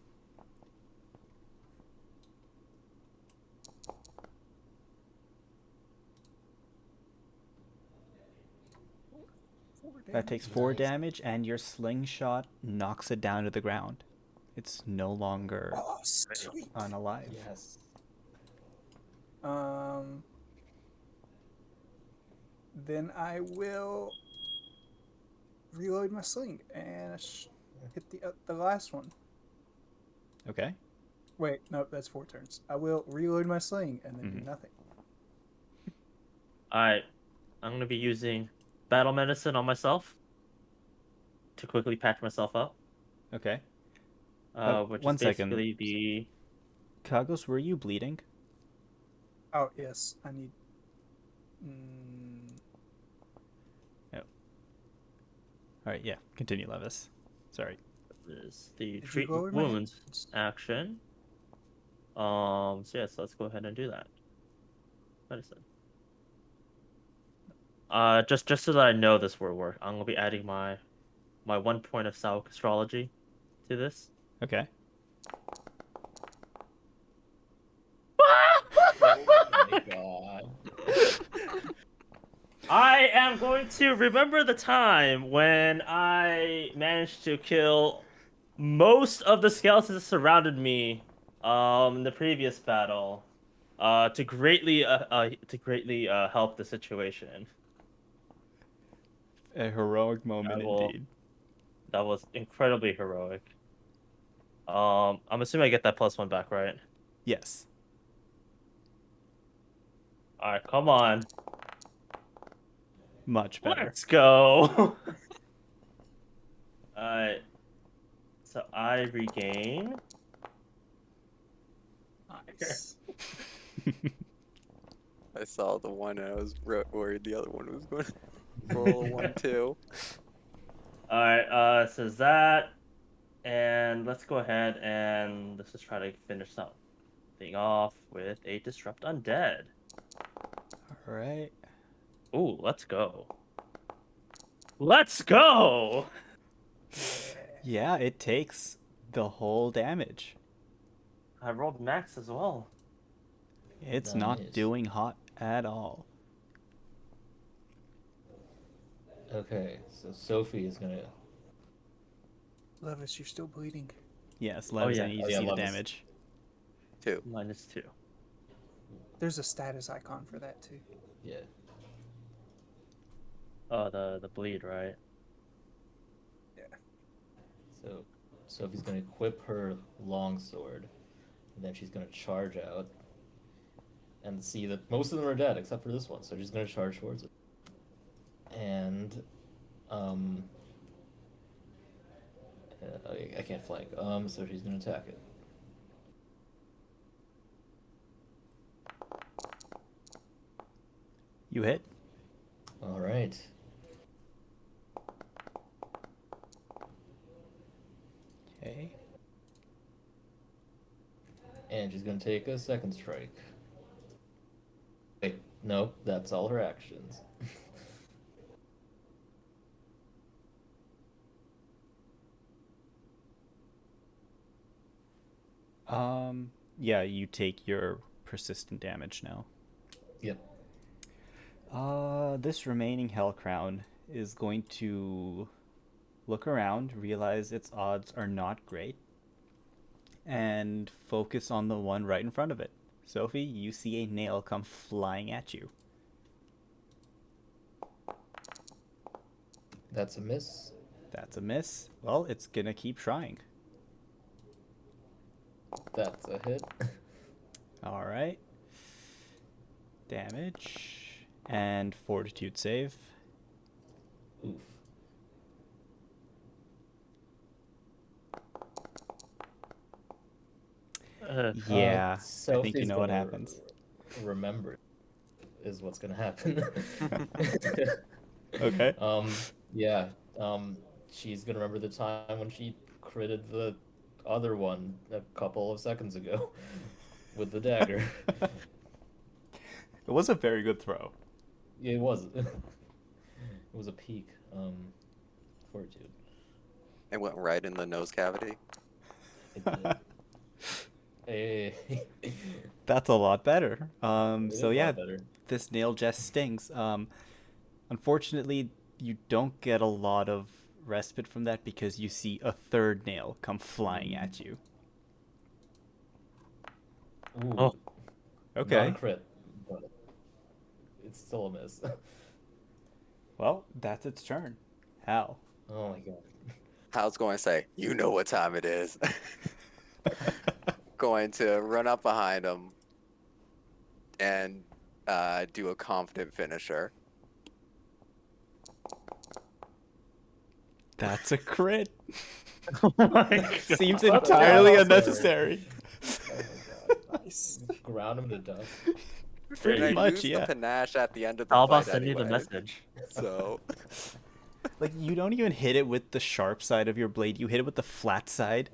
That takes 4 damage, and your slingshot knocks it down to the ground. It's no longer Oh, sweet. unalive. Yes. Then I will reload my sling and hit the last one. Okay. Wait, no, that's 4 turns. I will reload my sling and then do nothing. Alright, I'm gonna be using battle medicine on myself to quickly patch myself up. Okay. Which one is second. basically the. Kagos, were you bleeding? Oh, yes, I need. All right. Yeah. Continue, Levis. Sorry. Is the Did you treat lower my wounds hands? action. So yes, let's go ahead and do that. Medicine. Just so that I know this will work, I'm gonna be adding my 1 point of Sauk astrology to this. Okay. Oh my god. I am going to remember the time when I managed to kill most of the skeletons that surrounded me in the previous battle to greatly help the situation. A heroic moment I will- indeed. That was incredibly heroic. I'm assuming I get that +1 back, right? Yes. All right, come on. Much better. Let's go. Alright. So I regain. Nice. I saw the one and I was worried the other one was going to roll a 1 too. Alright, so that. And let's go ahead and let's just try to finish something off with a Disrupt Undead. All right. Ooh, let's go. Let's go! Yeah, it takes the whole damage. I rolled max as well. It's Nice. not doing hot at all. Okay, so Sophie is gonna. Levis, you're still bleeding. Yes, Levis, yeah. I need Oh, to yeah, see the Levis. damage. 2. -2. There's a status icon for that too. Yeah. Oh, the bleed, right? So Sophie's gonna equip her longsword, and then she's gonna charge out, and see that most of them are dead except for this one. So she's gonna charge towards it, and I can't flank. So she's gonna attack it. You hit. All right. Okay. And she's gonna take a second strike. Wait, no, that's all her actions. Yeah, you take your persistent damage now. Yep. This remaining Hell Crown is going to look around, realize its odds are not great, and focus on the one right in front of it. Sophie, you see a nail come flying at you. That's a miss. That's a miss. Well, it's gonna keep trying. That's a hit. All right. Damage and fortitude save. Oof. Yeah, I think you Sophie's know what gonna happens. Remember is what's gonna happen. Okay. Yeah. She's gonna remember the time when she critted the other one a couple of seconds ago with the dagger. It was a very good throw. It was. It was a peak. Fortitude. It went right in the nose cavity. It did. Hey. That's a lot better. It is So a yeah, lot better. this nail just stings. Unfortunately, you don't get a lot of respite from that because you see a third nail come flying at you. Ooh. Oh. Okay. Non-crit, but it's still a miss. Well, that's its turn. Hal. Oh my god. Hal's going to say, "You know what time it is." Going to run up behind him and do a confident finisher. That's a crit. Oh my God. Seems That's entirely unnecessary. unnecessary. Oh my god. Nice. Ground him to dust. Pretty And I much, used yeah. the panache at the end of the How about fight sending the anyway, message? So Like, you don't even hit it with the sharp side of your blade, you hit it with the flat side,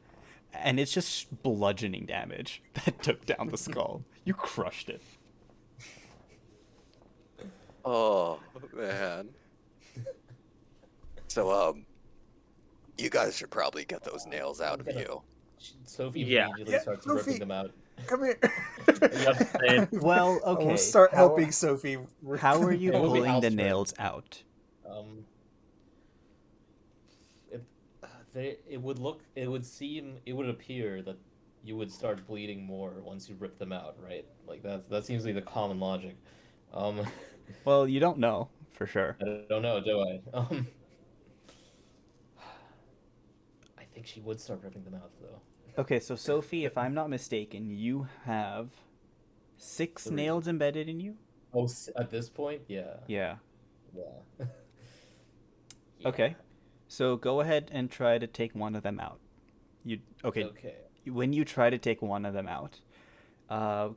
and it's just bludgeoning damage that took down the skull. You crushed it. oh man. So you guys should probably get those nails out of you. Sophie Yeah. immediately Yeah, starts Sophie. ripping them out. Come here. Yep, same. Well, okay. We'll start how- helping Sophie. How are you It will be pulling Hal's the turn. nails out? It would look, it would appear that you would start bleeding more once you rip them out, right? Like that seems like the common logic. Well, you don't know for sure. I don't know, do I? I think she would start ripping them out though. Okay, so Sophie, if I'm not mistaken, you have 6 3. nails embedded in you? Oh, at this point, yeah, Yeah. yeah. Okay. So go ahead and try to take one of them out. Okay. Okay. When you try to take one of them out,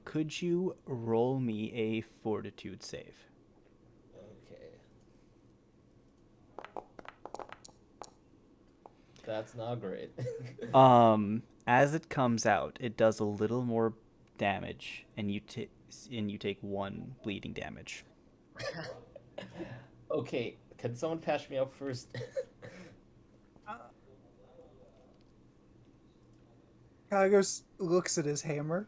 could you roll me a fortitude save? Okay. That's not great. As it comes out, it does a little more damage, and you take 1 bleeding damage. Okay, can someone patch me up first? Kagos looks at his hammer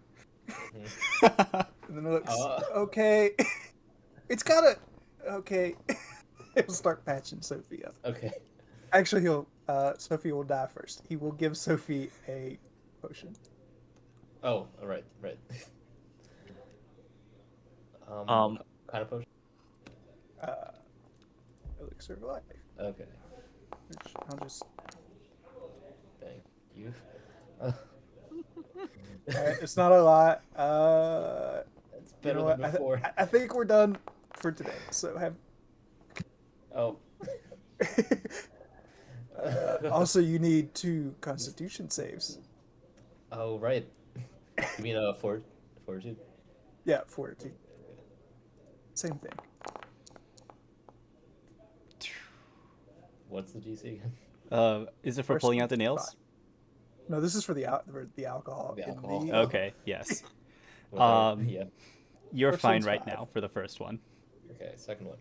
Mm-hmm. and then looks. Uh. Okay. It's gotta. Okay. He'll start patching Sophie up. Okay. Actually, Sophie will die first. He will give Sophie a potion. Oh, right. Um, what kind of potion? Elixir of life. Okay, Which I'll just. thank you. Alright, it's not a lot. It's You better know than what? before. I think we're done for today. So have. Oh. Also, you need 2 Constitution saves. Oh, right. You mean fortitude? Yeah, 14. Same thing. What's the DC again? Is it for First pulling one, out the nails? 5. No, this is for the alcohol. The in alcohol. the- Okay, yes. Without- yeah. You're First fine one's right 5. now for the first one. Okay, second one.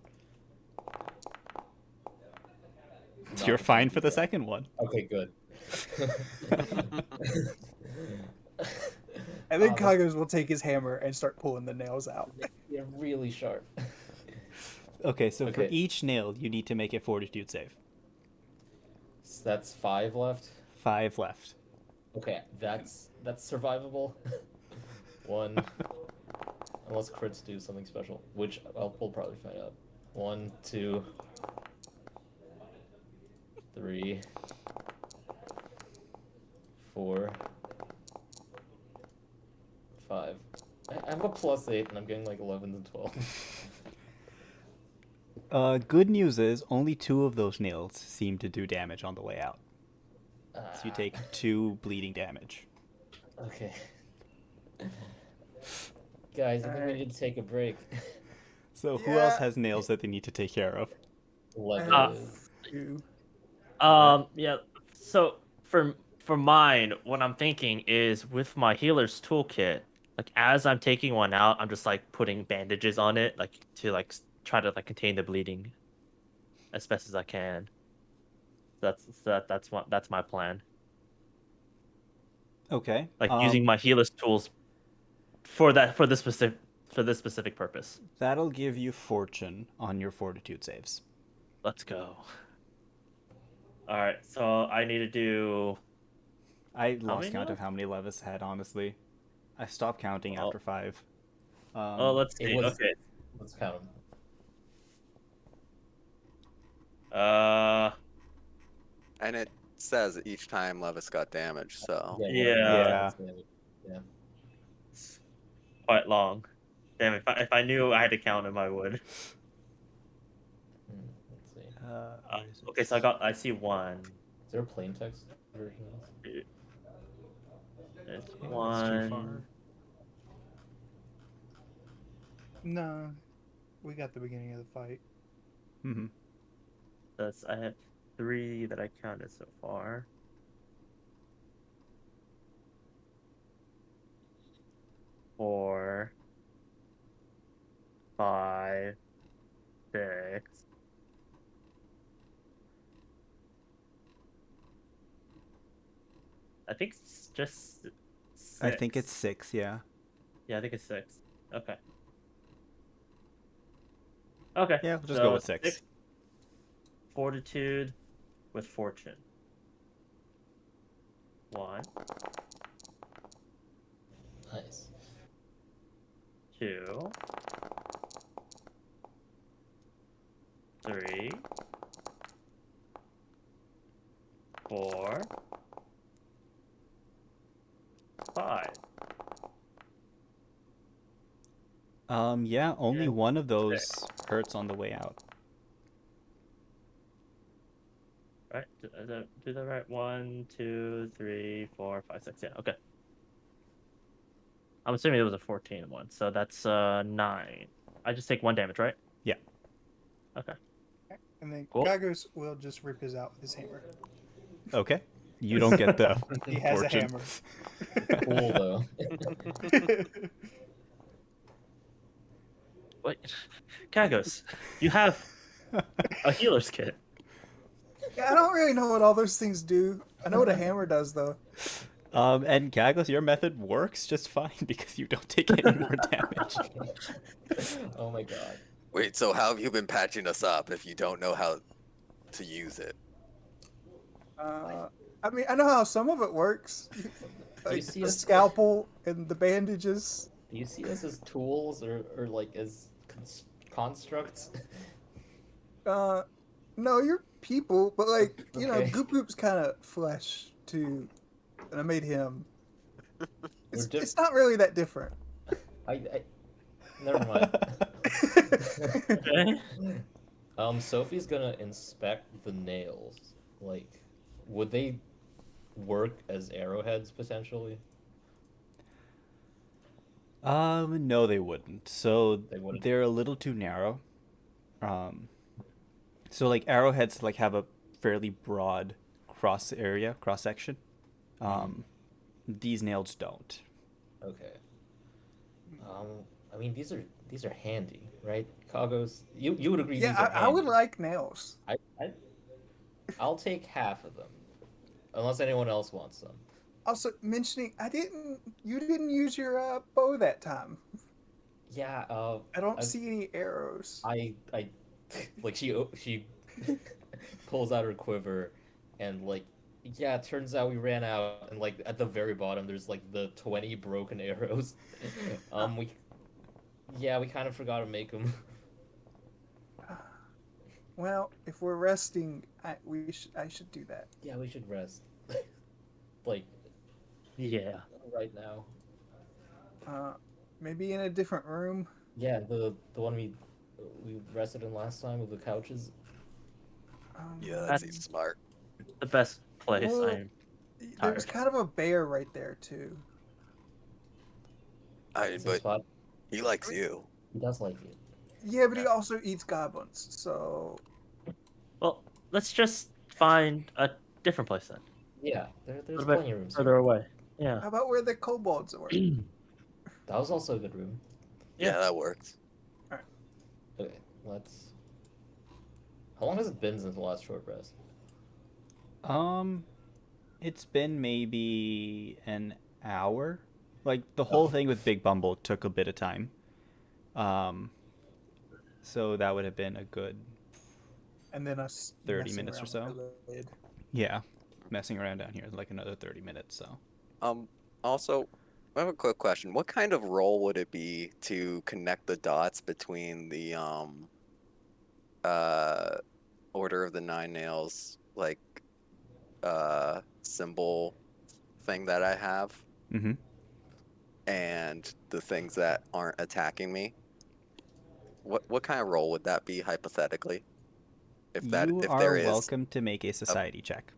You're Not fine for the yeah. second one. Okay, good. And then Oh, that's- Kagos will take his hammer and start pulling the nails out. They're really sharp. Okay, so for Okay. each nail, you need to make a fortitude save. So that's 5 left. 5 left. Okay, that's survivable. 1, unless crits do something special, which we'll probably find out. 1, 2, 3, 4, 5. I'm a +8, and I'm getting like 11s and 12. Good news is only 2 of those nails seem to do damage on the way out. So you take 2 bleeding damage. Okay. Guys, I think we need to take a break. So who else Yeah. has nails that they need to take care of? Like, Ew. Yeah. So for mine, what I'm thinking is with my healer's toolkit, like as I'm taking one out, I'm just like putting bandages on it, like to like try to like contain the bleeding as best as I can. That's my plan. Okay. Like using my healer's tools for this specific purpose. That'll give you fortune on your fortitude saves. Let's go. All right, so I need to do. I lost many count now? of how many Levis had, honestly. I stopped counting Oh. after 5. Let's it see. was- Okay. let's count them. And it says each time Levis got damaged, so. Yeah. Yeah. Quite long. Damn, if I knew I had to count them, I would. Let's see. Where is it? Okay, so I see 1. Is there a plain text version of this? There's Okay, that's too 1. far. No, we got the beginning of the fight. Mhm. I have 3 that I counted so far. 4, 5, 6. I think it's just. I think 6. it's 6, yeah. Yeah, I think it's 6. Okay. Okay. Yeah, we'll just so go with 6. Fortitude with fortune. 1, Nice. 2, 3, 4, 5. Yeah, only Yeah, one of those hurts on the way out. Right? Do the right 1, 2, 3, 4, 5, 6. Yeah. Okay. I'm assuming it was a 14 one, so that's 9. I just take 1 damage, right? Yeah. Okay. And then Cool. Gagos will just rip his out with his hammer. Okay. You don't get the He has fortune. a hammer. Cool though. Wait, Kagos, you have a healer's kit. Yeah, I don't really know what all those things do. I know what a hammer does, though. And Gagos, your method works just fine because you don't take any more damage. Oh my god. Wait, so how have you been patching us up if you don't know how to use it? I mean, I know how some of it works. Like see the us- scalpel and the bandages. Do you see us as tools or like as constructs? No, you're people, but like, you know, Okay. Goop Goop's kind of flesh too. And I made him. It's, diff- it's not really that different. I never mind. Okay. Sophie's gonna inspect the nails. Like, would they work as arrowheads potentially? No, they wouldn't. So They wouldn't. they're a little too narrow. So like arrowheads like have a fairly broad cross section. These nails don't. Okay. I mean these are handy, right? Kagos, you would agree Yeah, these are I would handy. like nails. I'll take half of them, unless anyone else wants them. Also, mentioning, I didn't You didn't use your bow that time. Yeah, I don't I- see any arrows. I like she pulls out her quiver, and like, yeah, it turns out we ran out, and like at the very bottom there's like the 20 broken arrows. We kind of forgot to make them. Well, if we're resting, I should do that. Yeah, we should rest. Like Yeah. right now. Maybe in a different room. Yeah, the one we rested in last time with the couches. Yeah, that That's- seems smart. The best place. Well, I'm There's tired. kind of a bear right there too. It's a But spot. he likes you. He does like you. Yeah, but he also eats goblins. So Well, let's just find a different place then. Yeah, there's What about plenty of rooms. Further away. Yeah. how about where the kobolds were? That was also a good room. Yeah, that works. Okay, let's. How long has it been since the last short rest? It's been maybe an hour. Like the whole thing with Big Bumble took a bit of time. So that would have been a good And then us 30 messing minutes or around so. with the lid. yeah. Messing around down here is like another 30 minutes, so. Also, I have a quick question. What kind of role would it be to connect the dots between the Order of the Nine Nails like symbol thing that I have Mhm. and the things that aren't attacking me? What kind of role would that be hypothetically? If You if are there is welcome to make a society check.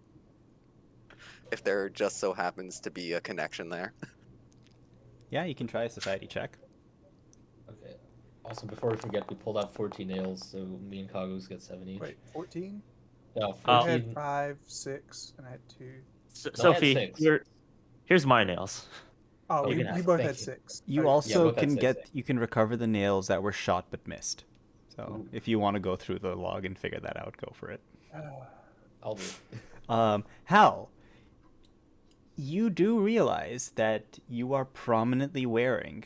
if there just so happens to be a connection there. Yeah, you can try a society check. Okay. Also, before we forget, we pulled out 14 nails, so me and Kagos get 7 each. Wait, 14? No, I 14. had 5, 6, and I had 2. No, I had Sophie, 6. here's my nails. Oh, You we, can we have- both thank had you. 6. You Okay. also both had can six, get yeah. you can recover the nails that were shot but missed. So Ooh. if you want to go through the log and figure that out, go for it. I'll do it. Hal, you do realize that you are prominently wearing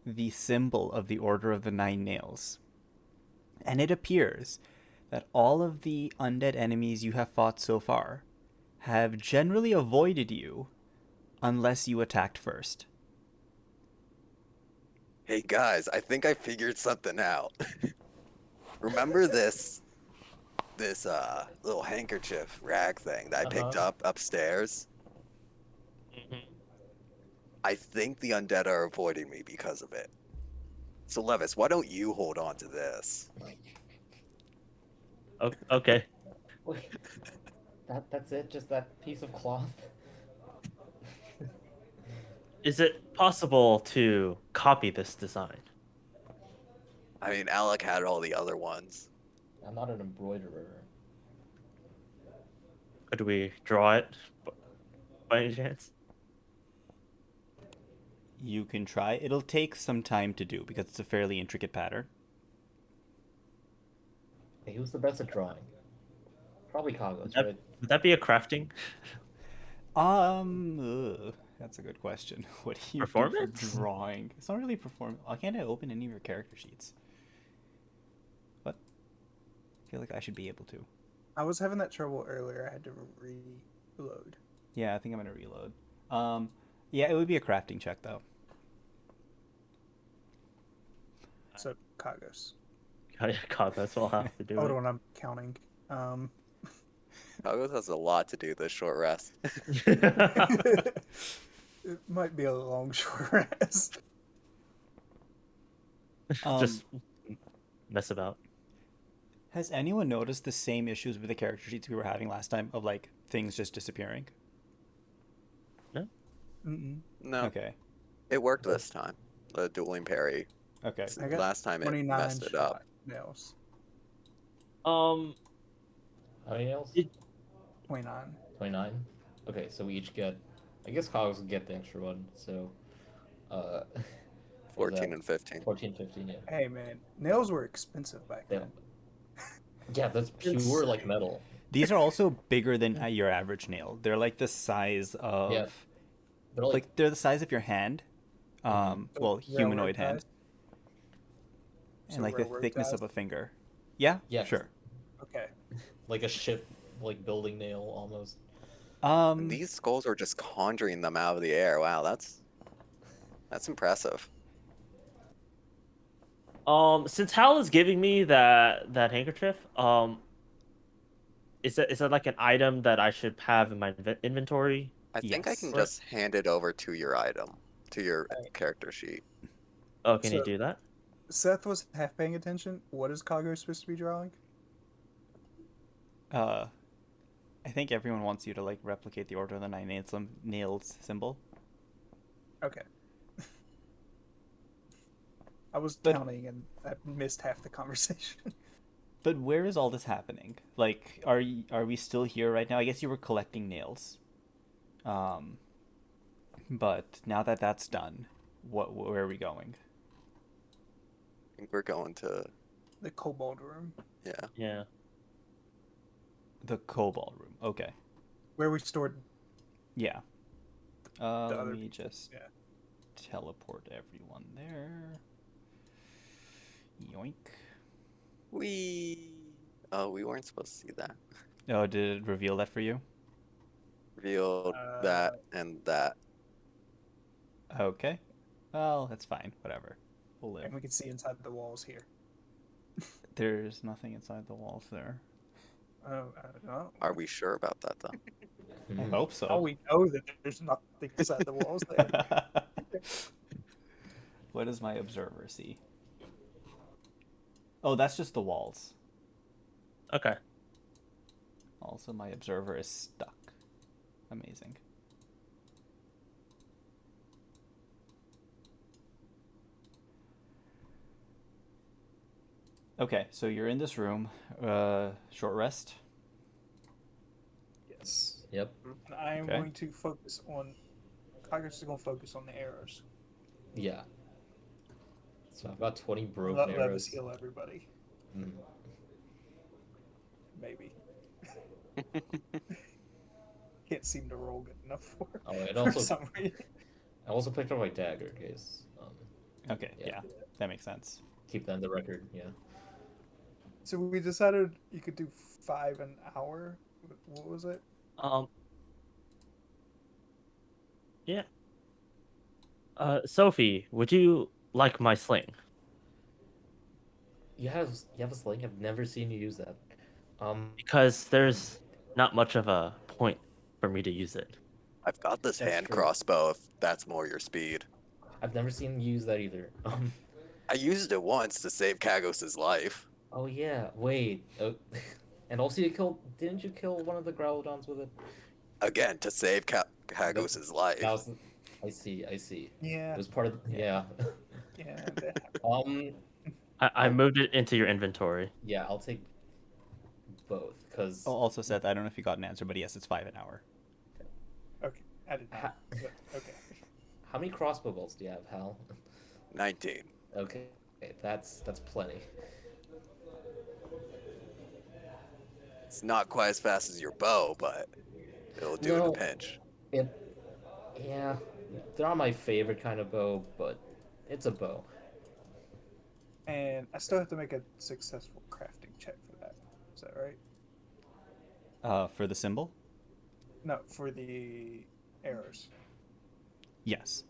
the symbol of the Order of the Nine Nails. And it appears that all of the undead enemies you have fought so far have generally avoided you unless you attacked first. Hey guys, I think I figured something out. Remember this little handkerchief rag thing that I picked Uh-huh. up upstairs? I think the undead are avoiding me because of it. So Levis, why don't you hold on to this? Okay. Wait. That's it? Just that piece of cloth? Is it possible to copy this design? I mean, Alec had all the other ones. I'm not an embroiderer. Could we draw it by any chance? You can try. It'll take some time to do because it's a fairly intricate pattern. Hey, who's the best at drawing? Probably Kagos, Yep. right? Would that be a crafting? That's a good question. What do you do Performance? for drawing? It's not really perform. Can't I open any of your character sheets? What? I feel like I should be able to. I was having that trouble earlier. I had to reload. Yeah, I think I'm gonna reload. Yeah, it would be a crafting check though. So, Kagos. God, that's all I have to do. Hold on, I'm counting. Kagos has a lot to do this short rest. It might be a long short rest. Just mess about. Has anyone noticed the same issues with the character sheets we were having last time of like things just disappearing? Mm-mm. No, Okay. it worked this time. The dueling parry. Okay. I got Last time it 29 messed it up. shot nails. How many nails? 29. 29? Okay, so we each get. I guess Kagos will get the extra one, so. 14 and 15. 14, 15, yeah. Hey, man. Nails were expensive back Yeah. then. Yeah, that's pure, like, metal. These are also bigger than your average nail. They're like the size of Yeah. They're like, Like they're the size of your hand. So Well, railroad humanoid hand, ties? and So like the railroad thickness ties? of a finger. Yeah. Yeah. Sure. Okay. like a ship, like building nail almost. And these skulls are just conjuring them out of the air. Wow, that's impressive. Since Hal is giving me that handkerchief, is that like an item that I should have in my inventory? I think I can Yes. just hand it over to your item, to your Right. character sheet. Oh, can you So- do that? Seth was half paying attention. What is Kago supposed to be drawing? I think everyone wants you to like replicate the Order of the Nine Nails symbol. Okay. I was But- counting and I missed half the conversation. But where is all this happening? Like, are we still here right now? I guess you were collecting nails. But now that that's done, where are we going? I think we're going to, The kobold room, yeah. Yeah. The Cobalt room. Okay. where we stored. Yeah. Let other me people, just yeah. teleport everyone there. Yoink. Oh, we weren't supposed to see that. Oh, did it reveal that for you? Revealed that and that. Okay. Well, that's fine. Whatever. We'll live. And we can see inside the walls here. There's nothing inside the walls there. Oh, I don't know. Are we sure about that though? I Mhm. hope so. How we know that there's nothing inside the walls there? What does my observer see? Oh, that's just the walls. Okay. Also, my observer is stuck. Amazing. Okay, so you're in this room. Short rest. Yes. Yep. And I am Okay. going to focus on. Kago's is going to focus on the arrows. Yeah. So I've got 20 Let broken Levis arrows. heal everybody. Mhm. Maybe. Can't seem to roll good enough for it. Oh, and For also, some reason. I also picked up my dagger in case. Okay, Yeah. yeah, that makes sense. Keep that in the record. Yeah. So we decided you could do 5 an hour. What was it? Yeah. Sophie, would you like my sling? You have a sling. I've never seen you use that. Because there's not much of a point for me to use it. I've got this That's hand true. crossbow if that's more your speed. I've never seen you use that either. I used it once to save Kagos's life. Oh yeah. Wait. Oh, and also Didn't you kill one of the Growlodons with it? Again, to save Kagos's life. That was. I see. Yeah. It was part of. Yeah. Yeah. that happened. I moved it into your inventory. Yeah. I'll take both because. Oh, also, Seth, I don't know if you got an answer, but yes, it's 5 an hour. Okay. I did not. But, okay. How many crossbow bolts do you have, Hal? 19. Okay, that's plenty. It's not quite as fast as your bow, but it'll do in No. a pinch. Yeah, they're not my favorite kind of bow, but it's a bow. And I still have to make a successful crafting check for that. Is that right? For the symbol? No, for the arrows. Yes.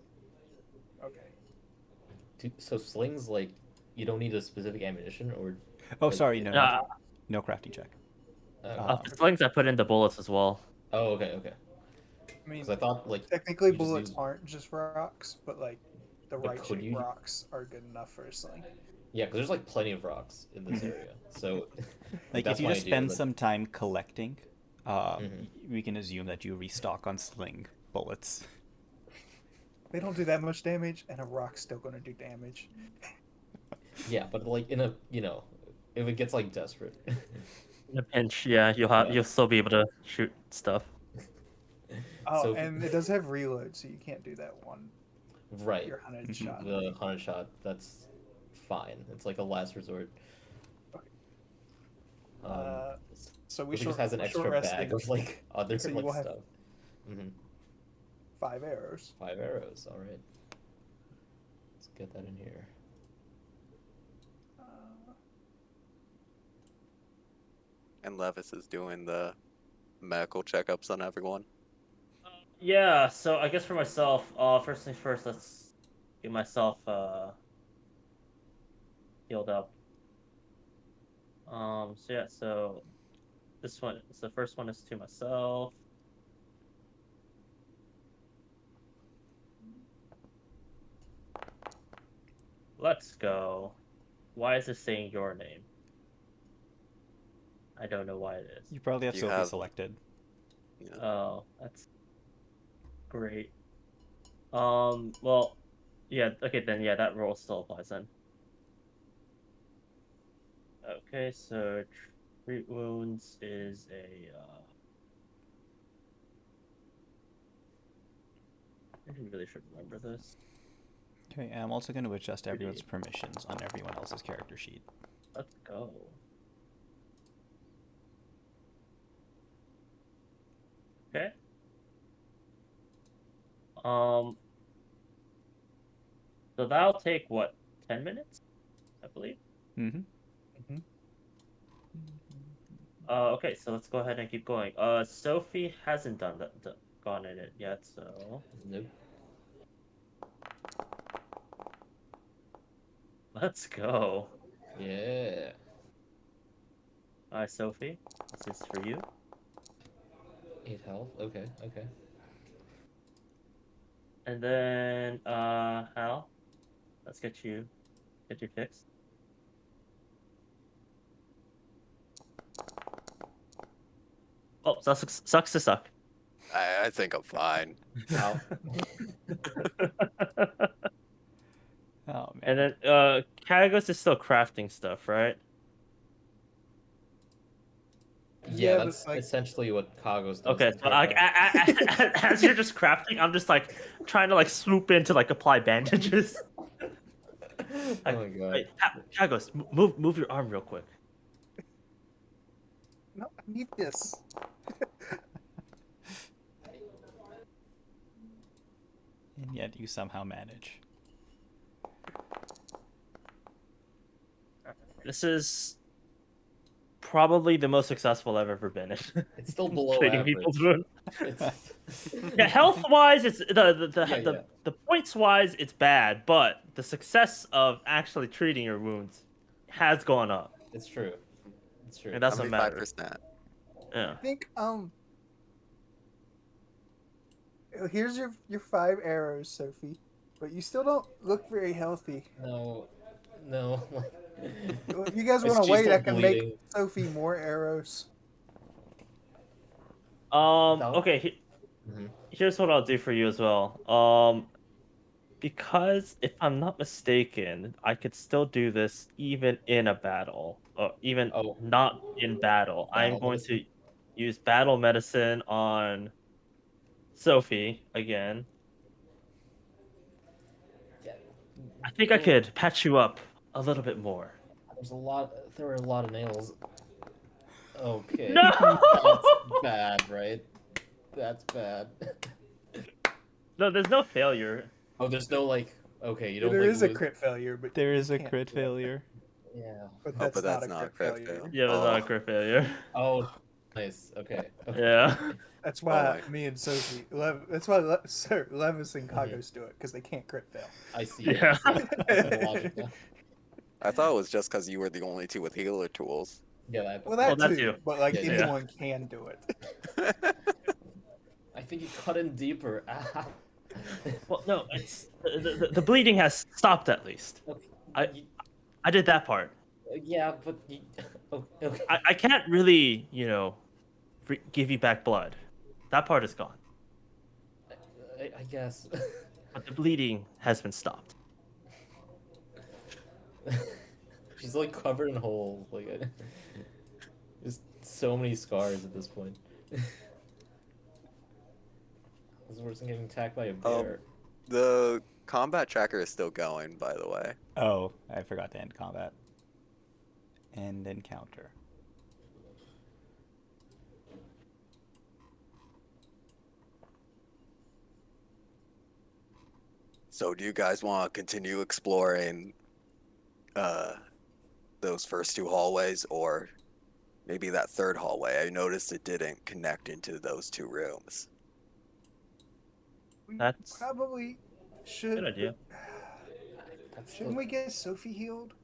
Okay. So slings, like, you don't need a specific ammunition, or Oh, Like- sorry, no, Uh, no crafting check. for slings, I put in the bullets as well. oh, okay. I mean, Because I thought like technically you just bullets use- aren't just rocks, but like the But right could shape you- rocks are good enough for a sling. yeah, because there's like plenty of rocks in this area, so Like, that's if you my just idea, spend but- some time collecting, Mhm. we can assume that you restock on sling bullets. They don't do that much damage, and a rock's still going to do damage. yeah, but like in a if it gets like desperate. In a pinch, yeah, you'll still be able to shoot stuff. Oh, So- and it does have reload, so you can't do that one. Right. Your hunted Mhm. shot. The 100 shot, that's fine. It's like a last resort. Okay. Um, So we Luffy just has an we're short extra resting. bag of like other So you like will have- stuff. Hmm. 5 arrows. 5 arrows. All right. Let's get that in here. And Levis is doing the medical checkups on everyone. Yeah, so I guess for myself, first things first, let's get myself healed up. So yeah, so this one, so the first one is to myself. Let's go. Why is it saying your name? I don't know why it is. You probably have You Sophie have- selected. Yeah. Oh, that's great. Well, yeah, okay then, yeah, that rule still applies then. Okay, so treat wounds is a, I really should remember this. Okay, I'm also going to adjust everyone's permissions on everyone else's character sheet. Let's go. Okay. So that'll take what, 10 minutes? I believe. Mm-hmm. Okay, so let's go ahead and keep going. Sophie hasn't done that, gone in it yet, so Nope. let's go. Yeah. Alright, Sophie, this is for you. 8 health. Okay. Okay. And then, Hal, let's get you fixed. Oh, sucks to suck. I think I'm fine. Ow. Oh, man. And then, Kagos is still crafting stuff, right? Yeah, but, that's like, essentially what Kagos does. Okay, the so whole like, time. as you're just crafting, I'm just like trying to like swoop in to like apply bandages. Oh my god. Wait, Kagos, move your arm real quick. No, I need this. And yet you somehow manage. This is probably the most successful I've ever been in. It's still below Treating average. people's wounds. It's... Yeah, health wise, it's Yeah. the points wise, it's bad, but the success of actually treating your wounds has gone up, It's true. It's true. and that's what matters. 75%. Yeah. I think here's your 5 arrows, Sophie, but you still don't look very healthy. No. Well, if you guys She's want to wait, still I can bleeding. make Sophie more arrows. Okay. Mhm. Here's what I'll do for you as well. Because if I'm not mistaken, I could still do this even in a battle, or even Oh. not in battle. I'm Battle going medicine? to use battle medicine on Sophie again. Yeah. I think I could patch you up a little bit more. There were a lot of nails. Okay. No! That's bad, right? That's bad. No, there's no failure. Oh, there's no like. Okay, you don't. There like, is a lose- crit failure, but There is a can't crit do it. failure. Yeah. But Oh, that's, but that's not a not crit crit failure. fail. Yeah, it's not a Oh. crit failure. Oh, nice. Okay. Yeah. That's why my- me and Sophie, that's why Levis and Kagos do it, because they can't crit fail. I see. Yeah. I see. The logic now. I thought it was just because you were the only two with healer tools. Yeah. That, Well, that that too, too. but like Yeah. anyone can do it. I think you cut in deeper. Ah. Well, no, it's the bleeding has stopped at least. Okay. I did that part. Yeah, but you... oh, okay. I can't really, give you back blood. That part is gone. I guess. But the bleeding has been stopped. She's like covered in holes. Like, just so many scars at this point. It's worse than getting attacked by a bear. The combat tracker is still going, by the way. Oh, I forgot to end combat. End encounter. So do you guys want to continue exploring those first two hallways, or maybe that third hallway? I noticed it didn't connect into those two rooms. We That's probably should. good idea. Shouldn't we get Sophie healed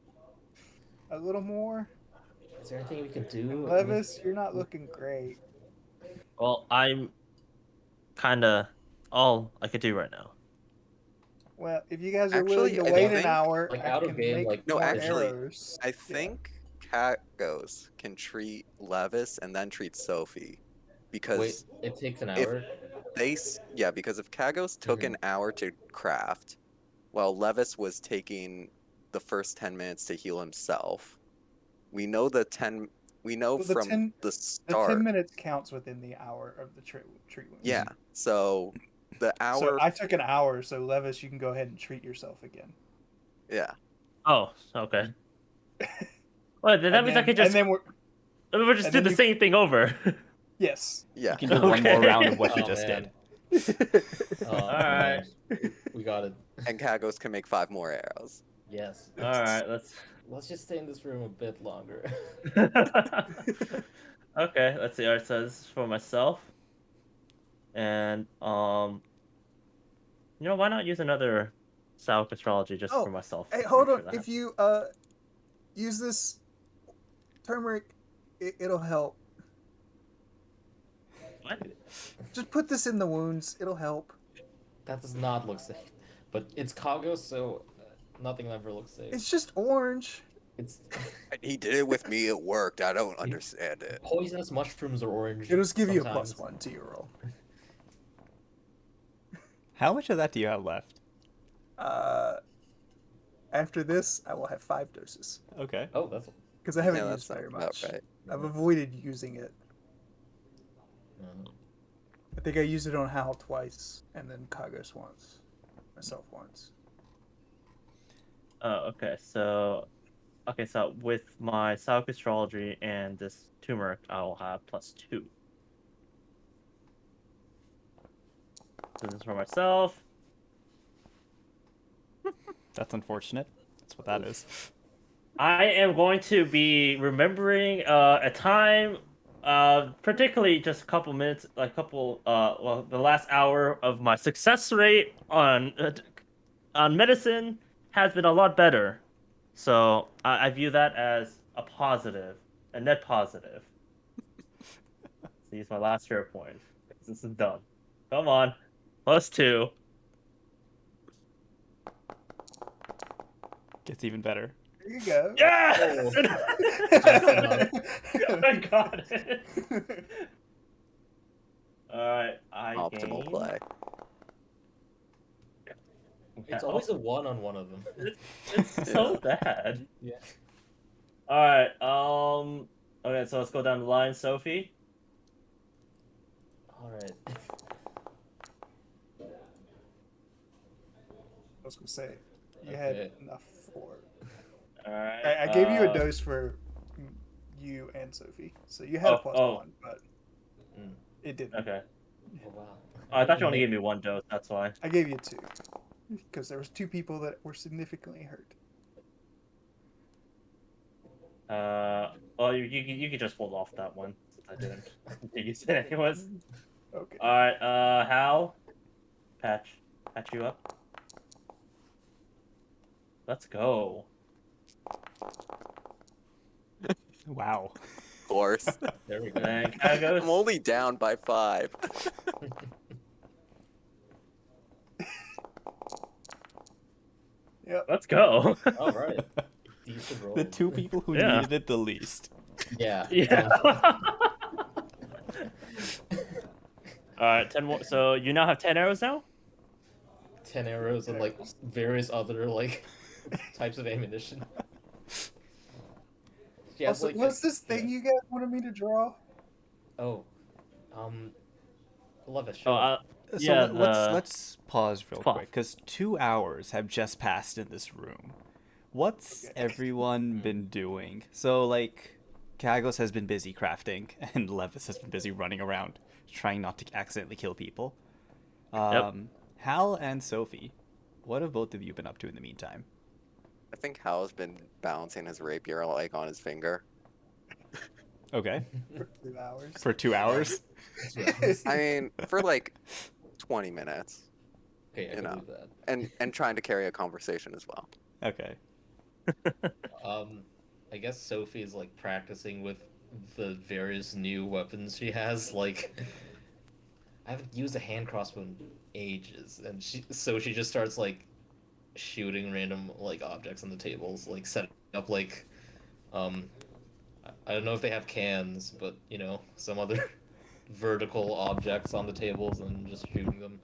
a little more? Is there anything we can do? Levis, you're not looking great. Well, I'm kind of all I could do right now. Well, if you guys are Actually, willing to I wait an think, hour, like, I out of can game, make like, No, more actually, arrows. I think Kagos can treat Levis and then treat Sophie, because Wait, it takes an if- hour. because if Kagos took an hour to craft, while Levis was taking the first 10 minutes to heal himself, we know the 10. We know Well, the from 10 the The start. 10 minutes counts within the hour of the treat wounds. Yeah. So the hour. So I took an hour, so Levis, you can go ahead and treat yourself again. Yeah. Oh, okay. Well, then that And means I then- could just And then we'll just and do then the you- same thing over. yes. Yeah. You can do one more Okay. round of what you Oh, just man. did. Oh, Alright. man. We got it. And Kagos can make 5 more arrows. Yes. All right, Let's just stay in this room a bit longer. Okay, let's see. All right, so this is for myself, and you know, why not use another Salak astrology just Oh, for myself? Hey, to hold make on. sure that If you use this turmeric, it'll help. What? Just put this in the wounds. It'll help. That does not look safe. But it's Kagos, so nothing ever looks safe. It's just orange. It's He did it with me. It worked. I don't understand it. poisonous mushrooms are orange. It'll just give you a sometimes. +1 to your roll. How much of that do you have left? After this, I will have 5 doses Okay. Oh, that's. because I haven't Yeah, that used very sounds about much. right. I've avoided using it. I think I used it on Hal twice, and then Kagos once, myself once. Oh, okay. So with my Salak astrology and this turmeric, I will have +2. So this is for myself. That's unfortunate. That's what that is. I am going to be remembering a time, particularly just a couple minutes, the last hour of my success rate on medicine has been a lot better. So I view that as a positive, a net positive. So use my last hero point. This is done. Come on, +2. Gets even better. There you go. Yes! I got it. Alright, I Optimal gain... play. It's always a 1 on one of them. It's so bad. Yeah. Alright, okay, so let's go down the line, Sophie. Alright. I was gonna say, you had Okay. enough for. Alright. I gave you a dose for you and Sophie, so you had a +1, but Mm. it didn't. Okay. Oh, wow. Oh, I thought you only gave me 1 dose, that's why. I gave you 2 because there was 2 people that were significantly hurt. Well, you could just hold off that one, since I didn't use it anyways. Okay. Alright, Hal. Patch you up. Let's go. Wow. Of course. There we go. And Kagos. I'm only down by 5. Yep. Let's go. Alright. Decent roll. The 2 people who Yeah. needed it the least. Yeah. Yeah. Alright, 10 more. So you now have 10 arrows now? 10 arrows and like various other like types of ammunition. Yeah, Also, like, what's this thing you guys wanted me to draw? Oh. Love it. Oh, Show. So Yeah, let's pause real Pause. quick because 2 hours have just passed in this room. What's Okay. everyone been doing? So like, Kagos has been busy crafting, and Levis has been busy running around trying not to accidentally kill people. Hal and Sophie, what have both of you been up to in the meantime? I think Hal's been balancing his rapier like on his finger. Okay, For 2 hours. for 2 hours. I mean, for like 20 minutes, Okay, I You can know. believe that. and trying to carry a conversation as well. Okay. I guess Sophie is like practicing with the various new weapons she has. Like, I haven't used a hand crossbow in ages, and she just starts like shooting random like objects on the tables, like setting up like I don't know if they have cans, but you know, some other vertical objects on the tables and just shooting them.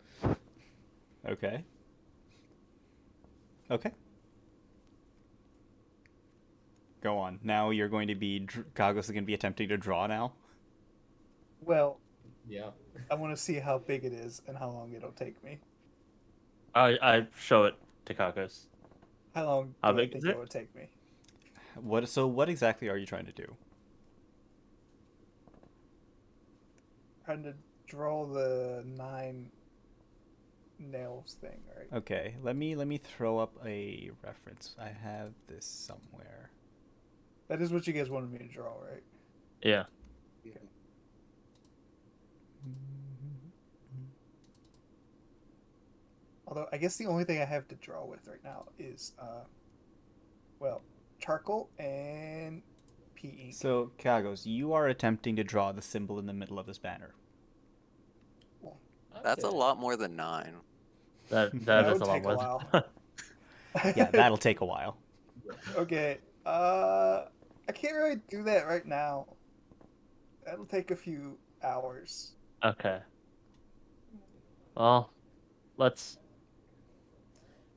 Okay. Okay. Go on. Now you're going to be Kagos is going to be attempting to draw now. Well, Yeah. I want to see how big it is and how long it'll take me. I show it to Kakos. How long do How I big think is it it? would take me? What exactly are you trying to do? Trying to draw the 9 nails thing, right? Okay, let me throw up a reference. I have this somewhere. That is what you guys wanted me to draw, right? Yeah. Although I guess the only thing I have to draw with right now is, well, charcoal and pea ink. So, Kagos, you are attempting to draw the symbol in the middle of this banner. That's a Okay. lot more than 9. That That is would a lot take a more. while. Yeah, that'll take a while. Okay. I can't really do that right now. That'll take a few hours. Okay. Well, let's.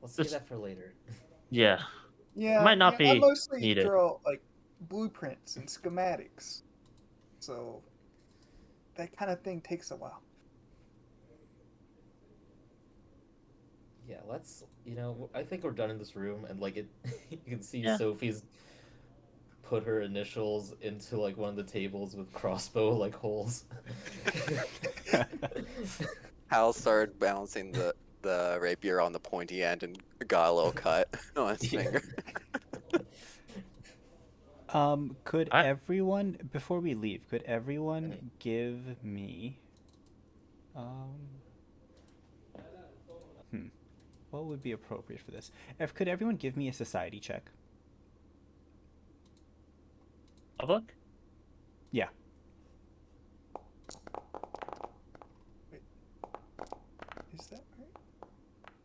Let's save Just- that for later. Yeah. Yeah, Might not yeah, I be mostly needed. draw like blueprints and schematics, so that kind of thing takes a while. Yeah, let's. You know, I think we're done in this room, and like it, you can see Yeah. Sophie's put her initials into like one of the tables with crossbow like holes. Hal started balancing the rapier on the pointy end and got a little cut on his Yeah. finger. Could I- everyone, before we leave, could everyone give me, what would be appropriate for this? Could everyone give me a society check? Public? Yeah. Is that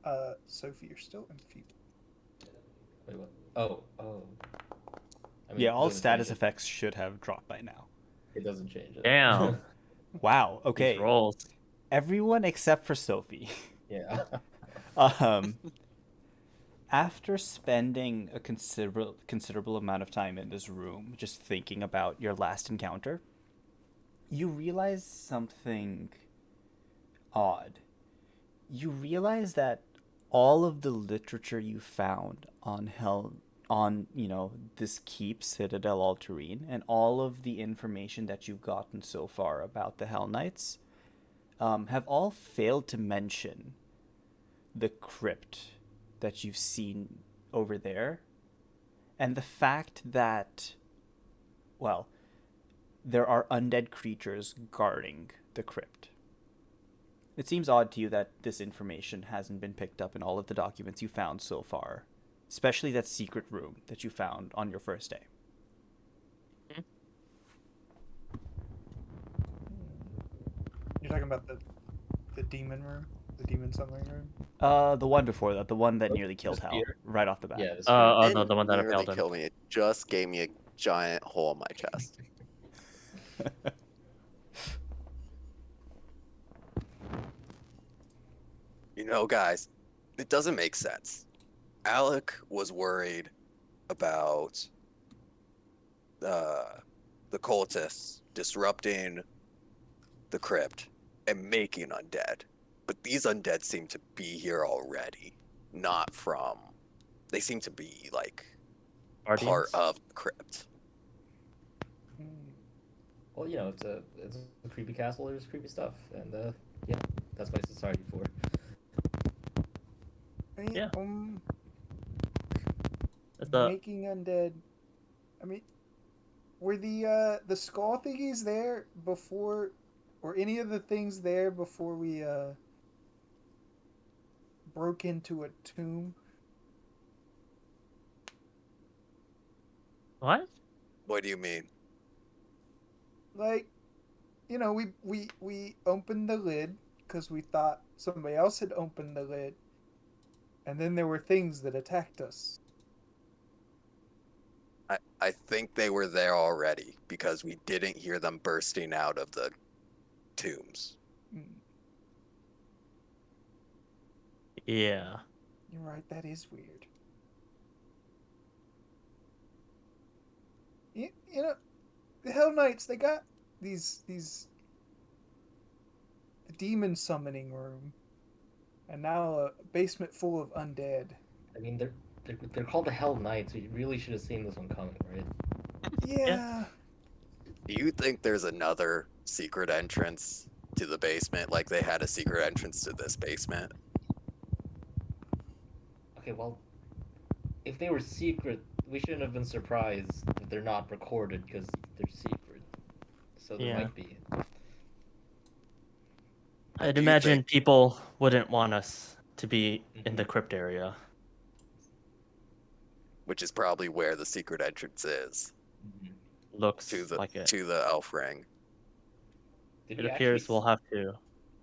right? Sophie, you're still enfeebled. Wait, what? Oh. I mean, Yeah, it all doesn't status change effects should have dropped by now. It doesn't change it. Damn. Wow, These okay. rolls. Everyone except for Sophie. Yeah. After spending a considerable amount of time in this room just thinking about your last encounter, you realize something odd. You realize that all of the literature you found on this keep, Citadel Altarine, and all of the information that you've gotten so far about the Hell Knights have all failed to mention the crypt that you've seen over there, and the fact that, well, there are undead creatures guarding the crypt. It seems odd to you that this information hasn't been picked up in all of the documents you found so far, especially that secret room that you found on your first day. You're talking about the demon room, the demon summoning room. The one before that, the one that nearly killed Hal Spear? right off the bat. Yeah. This Didn't the one that nearly impaled him. killed me. It just gave me a giant hole in my chest. You know, guys, it doesn't make sense. Alec was worried about the cultists disrupting the crypt and making undead. But these undead seem to be here already, not from. They seem to be like part Guardians? of the crypt. Well, you know, it's a creepy castle. There's creepy stuff, and yeah, that's my society for. I mean, Yeah. um, That's the making undead. I mean, were the skull thingies there before, or any of the things there before we broke into a tomb? what? What do you mean? Like, we opened the lid because we thought somebody else had opened the lid, and then there were things that attacked us. I think they were there already because we didn't hear them bursting out of the tombs. Mm, Yeah. you're right. That is weird. You know, the Hell Knights, they got these the demon summoning room, and now a basement full of undead. I mean, they're called the Hell Knights. So you really should have seen this one coming, right? Yeah. Do you think there's another secret entrance to the basement like they had a secret entrance to this basement? Okay, well, if they were secret, we shouldn't have been surprised that they're not recorded because they're secret. So there Yeah. might be. I'd Do you imagine think- people wouldn't want us to be in the Mhm. crypt area. Which is probably where the secret entrance is Looks to the like it. to the elf ring. Did It we appears actually we'll have to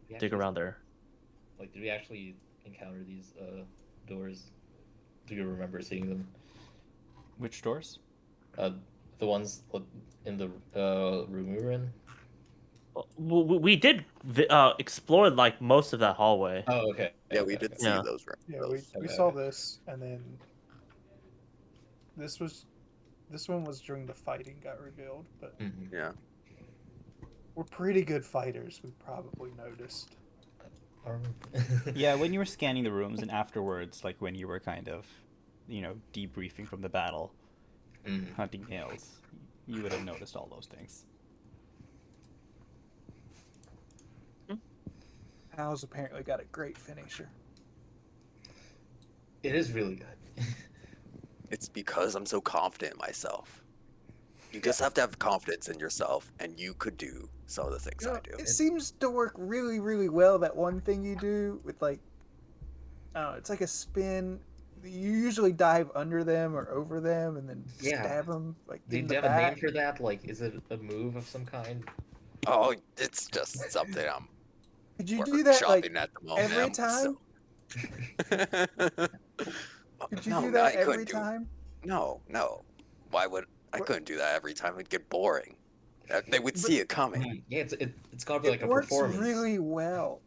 we dig actually- around there. Like, did we actually encounter these doors? Do you remember seeing them? Which doors? The ones in the room we were in. We did explore like most of that hallway. Oh, okay. Yeah, we Okay, did okay. see Yeah. those. Yeah, those. we Okay. saw this, and then this one was during the fighting got revealed, but Mhm. Yeah. we're pretty good fighters. We probably noticed. Yeah, when you were scanning the rooms and afterwards, like when you were kind of, debriefing from the battle, Mhm. hunting nails, you would have noticed all those things. Al's apparently got a great finisher. It is really good. It's because I'm so confident in myself. You just have to have confidence in yourself, and you could do some of the things I do. It seems to work really, really well. That one thing you do with it's like a spin. You usually dive under them or over them, and then Yeah. stab them Do in you the have a name back. for that? Like, is it a move of some kind? Oh, it's just something I'm Could you do that like shopping at the moment. every I'm time? Could you No, do no, that I couldn't every do- time? No. Why would I What- couldn't do that every time? It'd get boring. They would see it coming. Yeah, it's got to be like It a works performance. really well.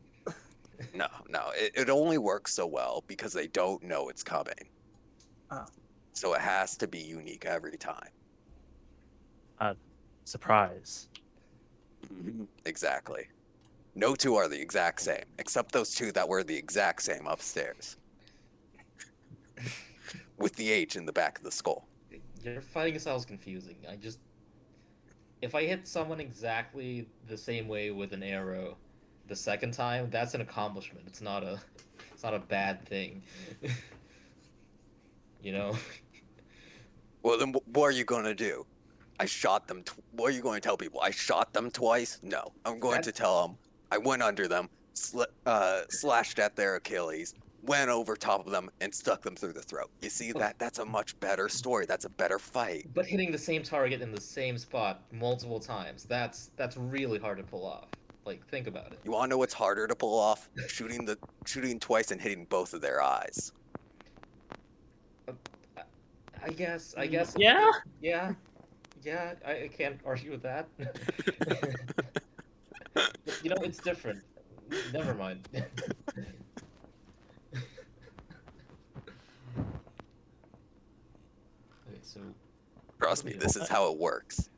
No, it only works so well because they don't know it's coming. Oh. So it has to be unique every time. Surprise. Exactly. No two are the exact same, except those two that were the exact same upstairs. With the H in the back of the skull. Your fighting style is confusing. If I hit someone exactly the same way with an arrow the second time, that's an accomplishment. It's not a bad thing. You know? Well, then what are you going to do? I shot them. What are you going to tell people? I shot them twice? No. I'm going to tell them I went under them, slashed at their Achilles, went over top of them, and stuck them through the throat. You see that? That's a much better story. That's a better fight. But hitting the same target in the same spot multiple times, that's really hard to pull off. Like, think about it. You want to know what's harder to pull off? Shooting twice and hitting both of their eyes. I guess. Yeah. Yeah. I can't argue with that. But, it's different. Never mind. Okay, so Trust me, this is how it works.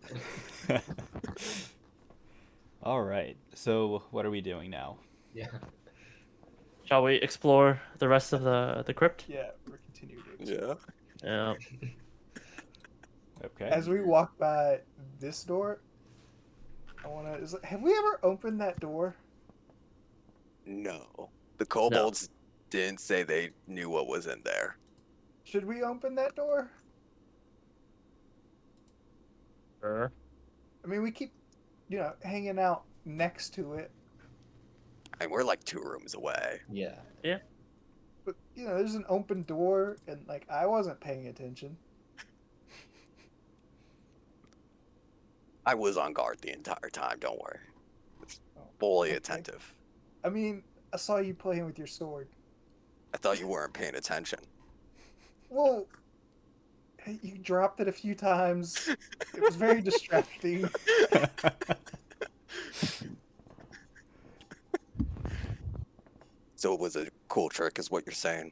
All right. So what are we doing now? yeah. Shall we explore the rest of the crypt? Yeah, we're continuing. Yeah. Yeah. Okay. As we walk by this door, have we ever opened that door? No. The kobolds didn't say they knew what was in there. Should we open that door? Sure. I mean, we keep, hanging out next to it, And we're like 2 rooms away. Yeah. but there's an open door, and like I wasn't paying attention. I was on guard the entire time, don't worry. Oh, Fully okay. attentive. I mean, I saw you playing with your sword. I thought you weren't paying attention. Well, you dropped it a few times. It was very distracting. So it was a cool trick, is what you're saying.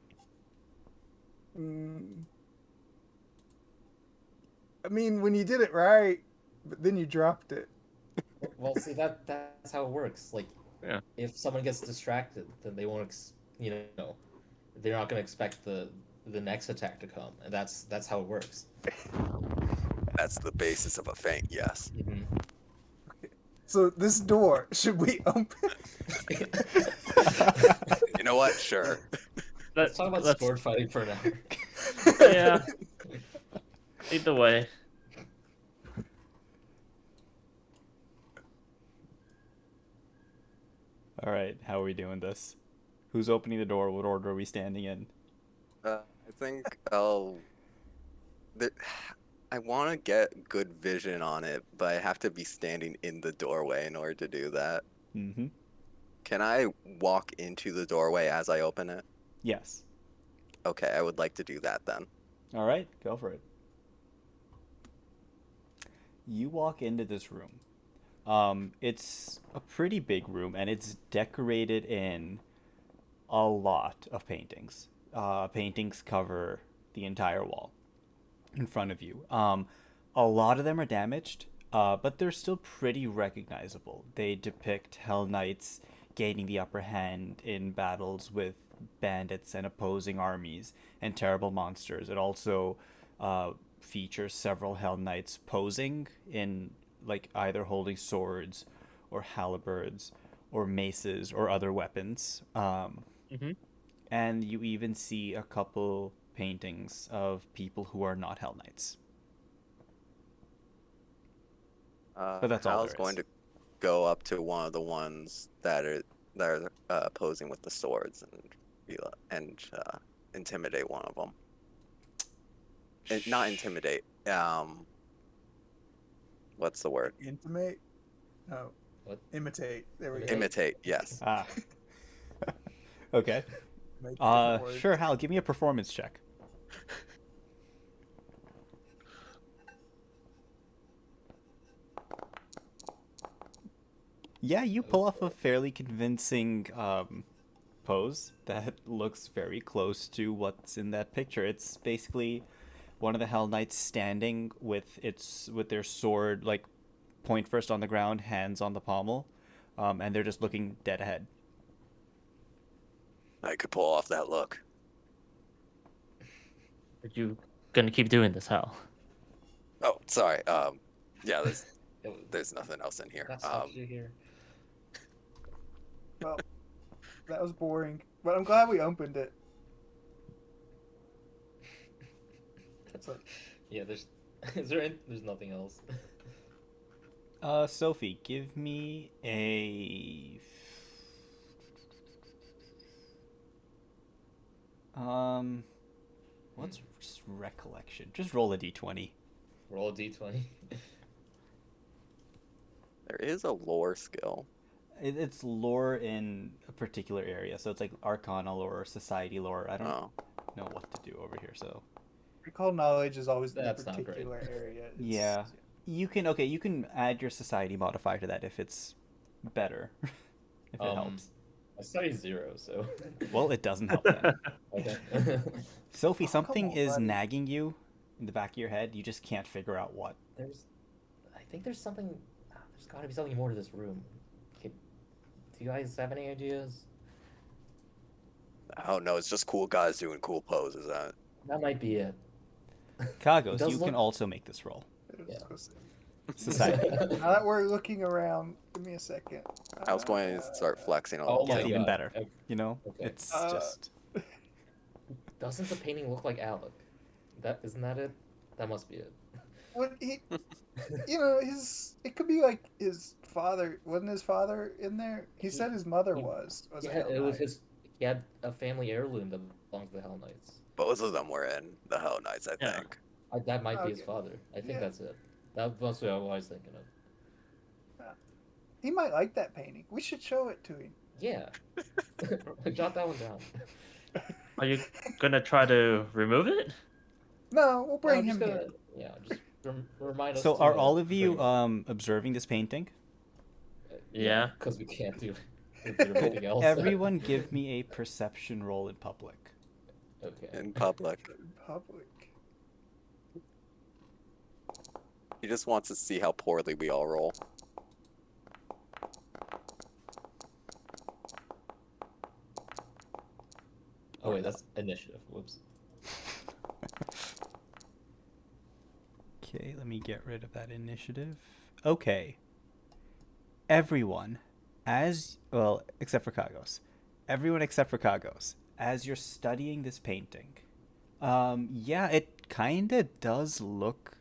Mm. I mean, when you did it right, but then you dropped it. Well, see that's how it works. Like, Yeah. if someone gets distracted, then they won't. They're not gonna expect the next attack to come, and that's how it works. That's the basis of a feint, yes. Mhm. So this door, should we open? You know what? Sure. Let's talk about Let's- sword fighting for an hour. Yeah. Either way. All right, how are we doing this? Who's opening the door? What order are we standing in? I think th- I want to get good vision on it, but I have to be standing in the doorway in order to do that. Mm-hmm. Can I walk into the doorway as I open it? Yes. Okay, I would like to do that then. All right, go for it. You walk into this room. It's a pretty big room, and it's decorated in a lot of paintings. Paintings cover the entire wall in front of you. A lot of them are damaged, but they're still pretty recognizable. They depict Hell Knights gaining the upper hand in battles with bandits and opposing armies and terrible monsters. It also features several Hell Knights posing in like either holding swords or halberds or maces or other weapons. Mhm. And you even see a couple paintings of people who are not Hell Knights. But that's all Hal's there going is. to go up to one of the ones that are posing with the swords and intimidate one of them. And not intimidate. What's the word? Intimate? No. What? Imitate. There we go. Imitate. Yes. Ah. Okay. Make a different word. Sure, Hal, give me a performance check. Yeah, you pull off a fairly convincing pose that looks very close to what's in that picture. It's basically one of the Hell Knights standing with their sword like point first on the ground, hands on the pommel, and they're just looking dead ahead. I could pull off that look. Are you gonna keep doing this, Hal? Oh, sorry. Yeah. There's nothing else in here. That's what you hear. Well, that was boring, but I'm glad we opened it. But Yeah, there's nothing else. Sophie, give me a what's just recollection? Just roll a d20. Roll a d20. There is a lore skill. It's lore in a particular area, so it's like Arcana lore or Society lore. I don't Oh. know what to do over here, so recall knowledge is always in a That's not great. particular area. It's- yeah. You can add your Society modifier to that if it's better, if it helps. I studied 0, so. Well, it doesn't help then. Okay. Sophie, Oh, something come on, is buddy. nagging you in the back of your head. You just can't figure out what. I think there's something. There's got to be something more to this room. Do you guys have any ideas? I don't know. It's just cool guys doing cool poses. That might be it. Kagos, does you look- can also make this roll. Yeah. Society. Now that we're looking around, give me a second. I was going to start flexing a Oh little my It's bit. even God. better. Okay. You know, Okay. it's Uh, just Doesn't the painting look like Alec? That isn't that it? That must be it. When he, it could be like his father. Wasn't his father in there? He said his mother he- was. Was Yeah, a Hell it was Knight. his. He had a family heirloom that belonged to the Hell Knights. Both of them were in the Hell Knights, I Yeah. think. That might be his Okay. father. I think Yeah. that's it. That must be what I was thinking of. He might like that painting. We should show it to him. Yeah. Jot that one down. Are you gonna try to remove it? No, we'll bring No, him just here. Yeah, just remind us. So to, are all of you bring observing this painting? Yeah. because we can't do anything else. Everyone give me a perception roll in public. Okay. In public. In public. He just wants to see how poorly we all roll. Oh wait, that's initiative. Whoops. Okay, let me get rid of that initiative. Okay. Everyone, except for Kagos. Everyone except for Kagos, as you're studying this painting, yeah, it kinda does look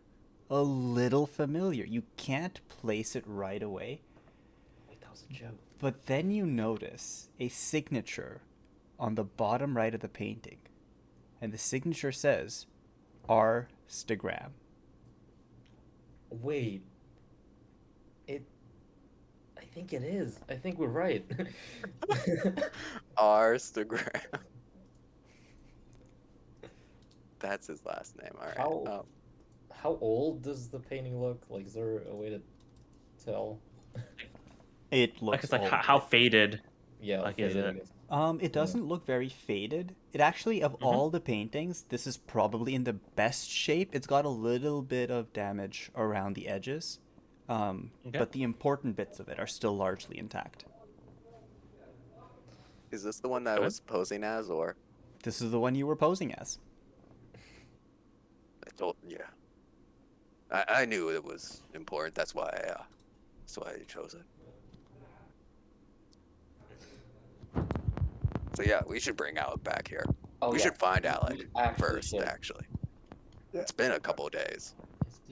a little familiar. You can't place it right away, Wait, that was a joke. but then you notice a signature on the bottom right of the painting, and the signature says, R. Stagram. Wait. I think it is. I think we're right. Instagram. That's his last name. All right. How- How old does the painting look? Like, is there a way to tell? It Like looks it's like old. how faded. Yeah, Like, is faded, I it- guess. It doesn't look very faded. It actually, of all the paintings, this is probably in the best shape. It's got a little bit of damage around the edges, but the important bits of it are still largely intact. Is this the one that I Good. was posing as, or This is the one you were posing as. I told? Yeah. I knew it was important. That's why I chose it. So yeah, we should bring Alec back here. Oh, We yeah. should find We Alec actually first, should. actually. Yeah. It's been a couple of days.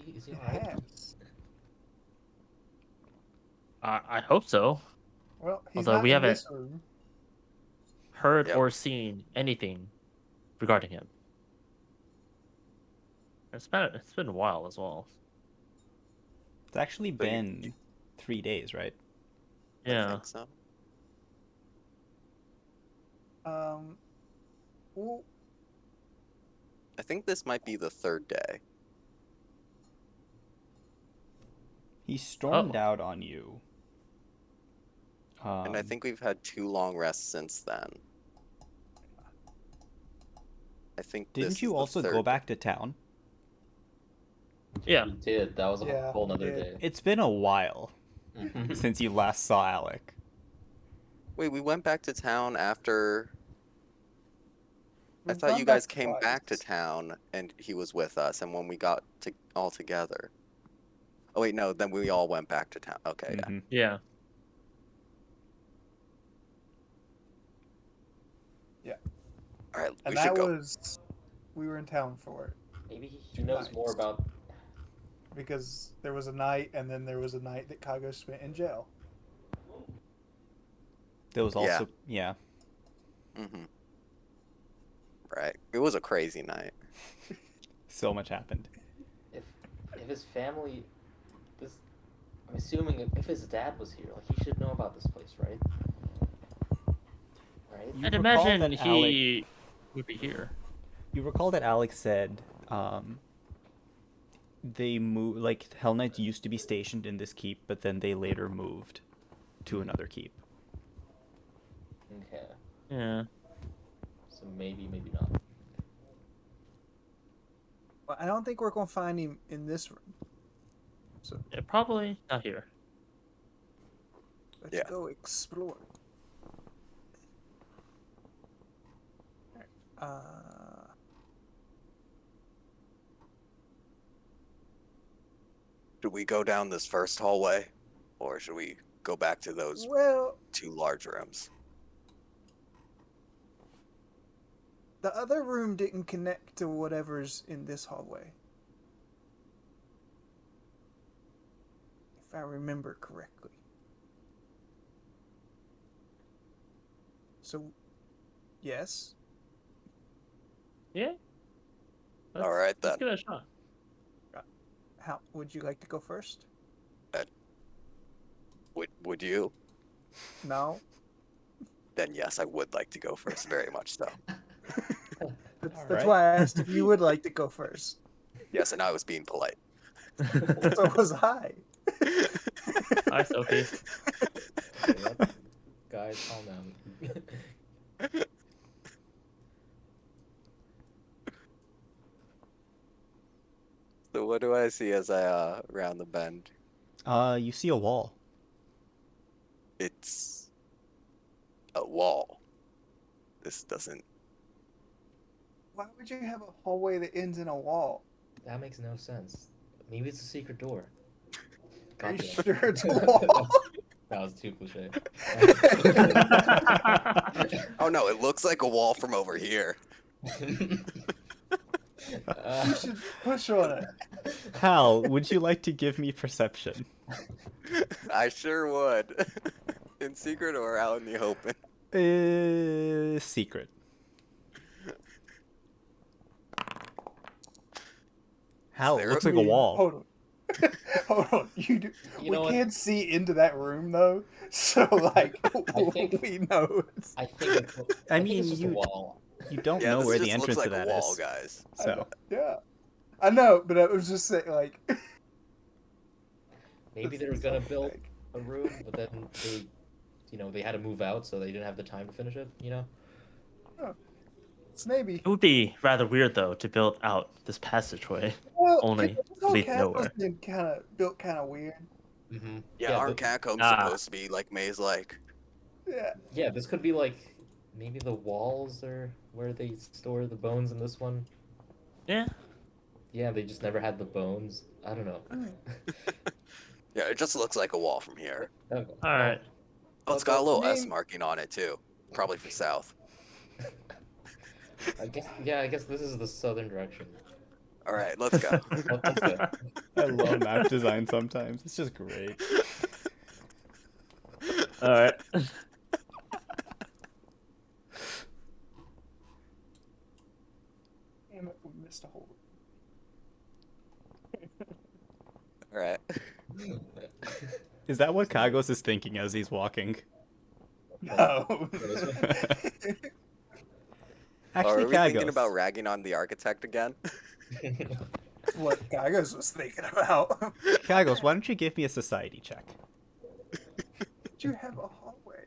Is he It alright? has. I hope so. Well, he's Although not we in haven't- this room. Heard Yep. or seen anything regarding him. It's been a while as well. It's actually So you- been 3 days, right? I Yeah. think so. Well, I think this might be the third day. He stormed Oh. out on you. And I think we've had 2 long rests since then. I think this Didn't is you the also go third- back to town? Yeah. We did. That was a Yeah, whole we nother did. day. It's been a while Mhm. since you last saw Alec. Wait, we went back to town after. I we've thought gone you guys back came back to twice. town and he was with us, and when we got to all together. Oh wait, no, then we all went back to town. Okay, yeah. Mhm. Yeah. All right, And we should that go. was, we were in town for it Maybe he knows more Nice. about. because there was a night, and then there was a night that Kago spent in jail. There was Yeah. also yeah. Mm-hmm. Right. It was a crazy night. So much happened. If his family, this, I'm assuming if his dad was here, like he should know about this place, right? Right. You I'd recall imagine that he would be here. You recall that Alex said they moved, like Hell Knights used to be stationed in this keep, but then they later moved to another keep. Okay. Yeah. So maybe not. Well, I don't think we're gonna find him in this room. So Yeah, probably not here. let's Yeah. go explore. Uh, Should we go down this first hallway, or should we go back to those well, 2 large rooms? the other room didn't connect to whatever's in this hallway. If I remember correctly. So, yes. Yeah. All right, Let's then. give it a shot. How would you like to go first? Would you? No. Then yes, I would like to go first. Very much so. That's Alright. why I asked if you would like to go first. Yes, and I was being polite. So was I. Hi, Sophie. Guys, calm down. So what do I see as I round the bend? You see a wall. It's a wall. This doesn't. Why would you have a hallway that ends in a wall? That makes no sense. Maybe it's a secret door. Are you Goddamn. sure it's a wall? That was too cliche. Oh no, it looks like a wall from over here. You should push on it. Hal, would you like to give me perception? I sure would. In secret or out in the open. Secret. Hal, it There- looks like a wall. Hold on. Hold on. You We know what? can't see into that room though, so like think- we know. I think it's, I think mean, it's just a you- wall. You don't Yeah, know this where just the looks entrance like to that a wall, is. guys. So, Yeah, I know, but I was just saying like. Maybe they were gonna build a room, but then they had to move out, so they didn't have the time to finish it. Maybe. It would be rather weird though to build out this passageway. Well, Only this whole lead castle's nowhere. been kind of built kind of weird. Mm-hmm. Yeah, Yeah, aren't but- catacombs Ah. supposed to be like maze-like? Yeah. Yeah, this could be like maybe the walls are where they store the bones in this one. Yeah. Yeah, they just never had the bones. I don't know. Yeah, it just looks like a wall from here. Okay. All right. Oh, it's got a little S Name- marking on it too. Probably for south. I guess this is the southern direction. All right, let's go. Let's go. I love map design sometimes. It's just great. All right. Damn it, we missed a hole. All right. Is that what Kagos is thinking as he's walking? No. Actually, Are we thinking Kagos. about ragging on the architect again? What Gagos was thinking about. Kagos, why don't you give me a society check? Did you have a hallway?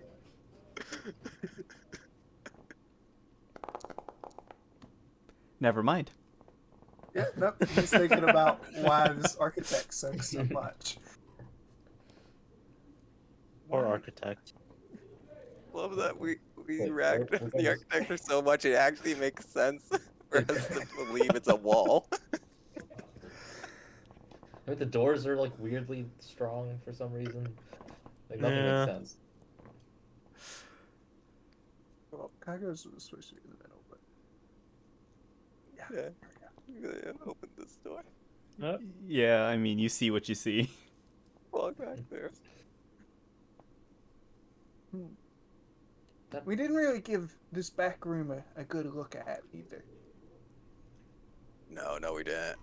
Never mind. Yeah, nope. He's thinking about why this architect sucks so much. Or Why? architect. Love that we Wait, ragged we're on gonna- the architecture so much it actually makes sense for us to believe it's a wall. I mean, the doors are like weirdly strong for some reason. Like nothing Yeah. makes sense. Well, Gagos was supposed to be in the middle, but yeah. Yeah. Open this door. Yep. Yeah, I mean, you see what you see. Walk back there. We didn't really give this back room a good look at either. No, we didn't.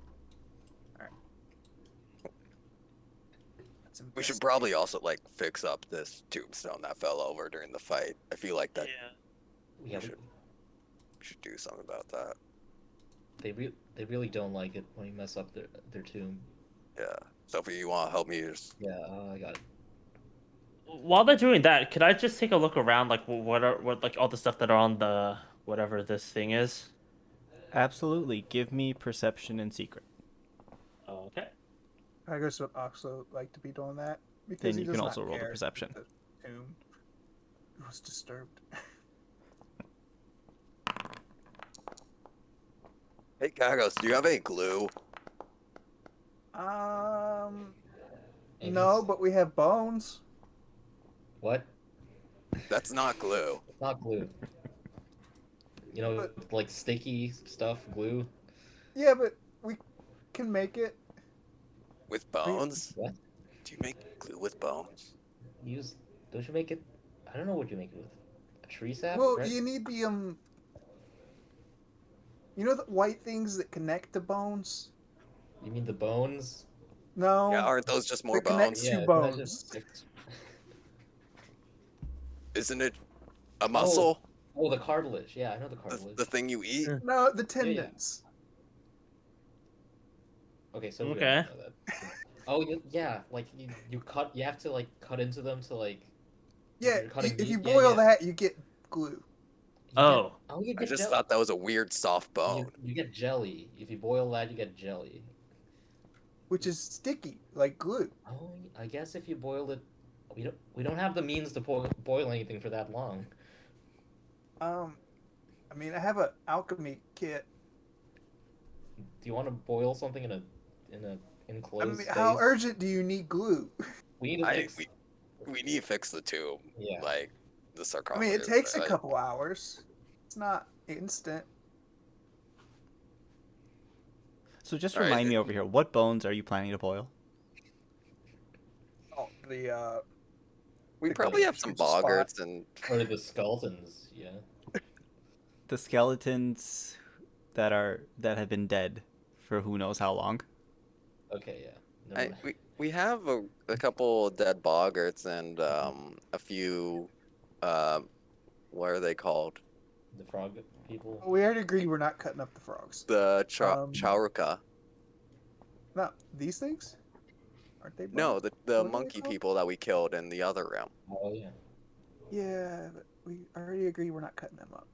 Let's We should investigate. probably also like fix up this tombstone that fell over during the fight. I feel like that Yeah, should- we should do something about that. they really don't like it when you mess up their tomb. Yeah. Sophie, you want to help me? Just... Yeah, I got it. While they're doing that, could I just take a look around, like what like all the stuff that are on the whatever this thing is? Absolutely. Give me perception and secret. Okay. Gagos would also like to be doing that because Then he you does can not also roll the care perception. that the tomb was disturbed. Hey, Gagos, do you have any glue? And No, he's- but we have bones. What? That's not glue. It's not glue. You know, like sticky stuff, glue. Yeah, but we can make it. With bones? What? Do you make glue with bones? Use? Don't you make it? I don't know what you make it with. A tree sap, Well, right? you need the You know the white things that connect to bones? You mean the bones? No. Yeah, aren't those just more That connects bones? to Yeah, bones. Isn't it a muscle? Oh, the cartilage. Yeah, I know the The, cartilage. the thing you eat? No, the yeah. tendons. Okay, so Okay. we don't know that. Oh, yeah, like you cut. You have to like cut into them to like. Yeah, You're cutting if you meat? Yeah, boil yeah. that, you get glue. You Oh. you I get just jelly. thought that was a weird soft bone. You get jelly. If you boil that, you get jelly. Which is sticky, like glue. Oh, I guess if you boil it, we don't have the means to boil anything for that long. I mean, I have an alchemy kit. Do you want to boil something in a enclosed I mean, space? how urgent do you need glue? We need to fix. We need to fix the tomb. Yeah. Like the I sarcophagus. mean, it takes a like- couple hours. It's not instant. So just Alright, remind me over here, what bones are you planning to boil? Oh, We the probably have glue some spot. boggarts and Or the skeletons. Yeah. The skeletons that have been dead for who knows how long. Okay. Yeah. Never mind. we have a couple dead boggarts and a few what are they called? The frog people. We already agreed we're not cutting up the frogs. The Um, chauruka. No, these things? Aren't they? No, bones? the What are they monkey called? people that we killed in the other realm. Oh yeah. Yeah, but we already agreed we're not cutting them up.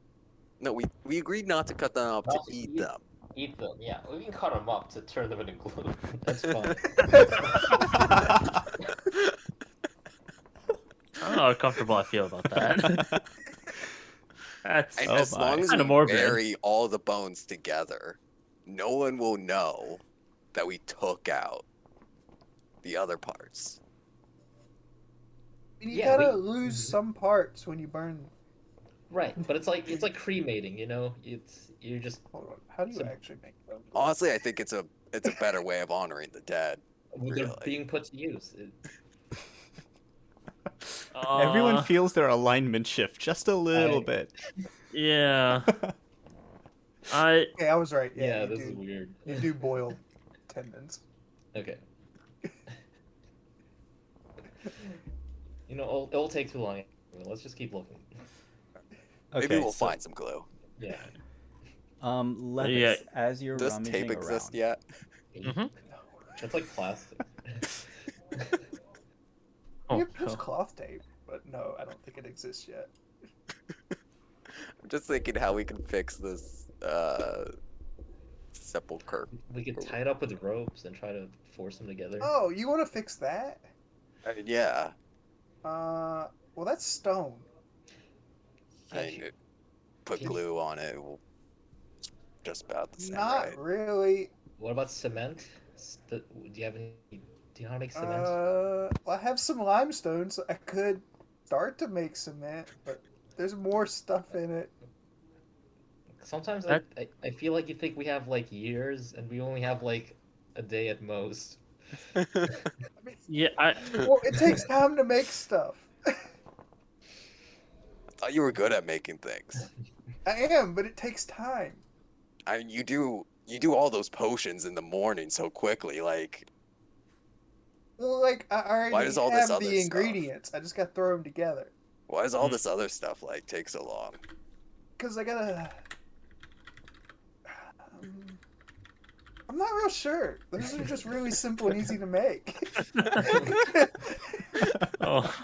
No, we agreed not to cut them up to Not to eat eat. them. Eat them. Yeah. We can cut them up to turn them into glue. That's fine. I don't know how comfortable I feel about that. That's And Oh as my. long as Kinda we morbid. bury all the bones together, no one will know that we took out the other parts. You Yeah, gotta we- lose some parts when you burn. Right, but it's like cremating, you know. You're just Hold on. How do you Some- actually make them? Honestly, I think it's a better way of honoring the dead. they're Really? being put to use. Everyone feels their alignment shift just a little I- bit. Yeah. Okay, I was right. Yeah, Yeah, this you, is do, weird. you do boil tendons. Okay. You know, it'll take too long. Let's just keep looking. Okay, Maybe we'll so, find some glue. Yeah. Levis, Yeah. as you're Does rummaging tape exist around, yet? Mhm. It's like plastic. Oh, Yep, there's oh. cloth tape, but no, I don't think it exists yet. I'm just thinking how we can fix this sepulcher. We could tie it up with ropes and try to force them together. Oh, you want to fix that? I mean, yeah. Well, that's stone. I mean, put Can- glue on it. It's just about the same, Not right? really. What about cement? Do you have any? Do you know how to make cement? Well, I have some limestone, so I could start to make cement, but there's more stuff in it. Sometimes that- I feel like you think we have like years, and we only have like a day at most. I mean, Yeah, well, it takes time to make stuff. I thought you were good at making things. I am, but it takes time. I mean, you do all those potions in the morning so quickly. Like, Well, like I already does all this have other the stuff? ingredients. I just got to throw them together. why does all this other stuff like take so long? Cause I gotta. I'm not real sure. Those are just really simple and easy to make. oh.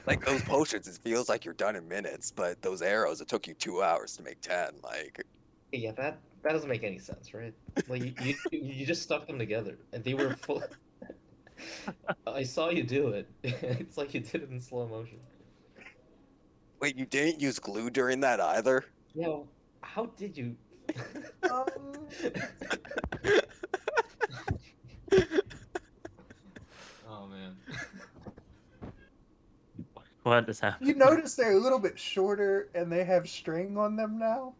Like those potions, it feels like you're done in minutes, but those arrows, it took you 2 hours to make 10. Like, Yeah, that doesn't make any sense, right? Like you just stuck them together, and they were full. I saw you do it. It's like you did it in slow motion. wait, you didn't use glue during that either? Yeah, how did you? Um, Oh man. What is happening? You notice they're a little bit shorter and they have string on them now.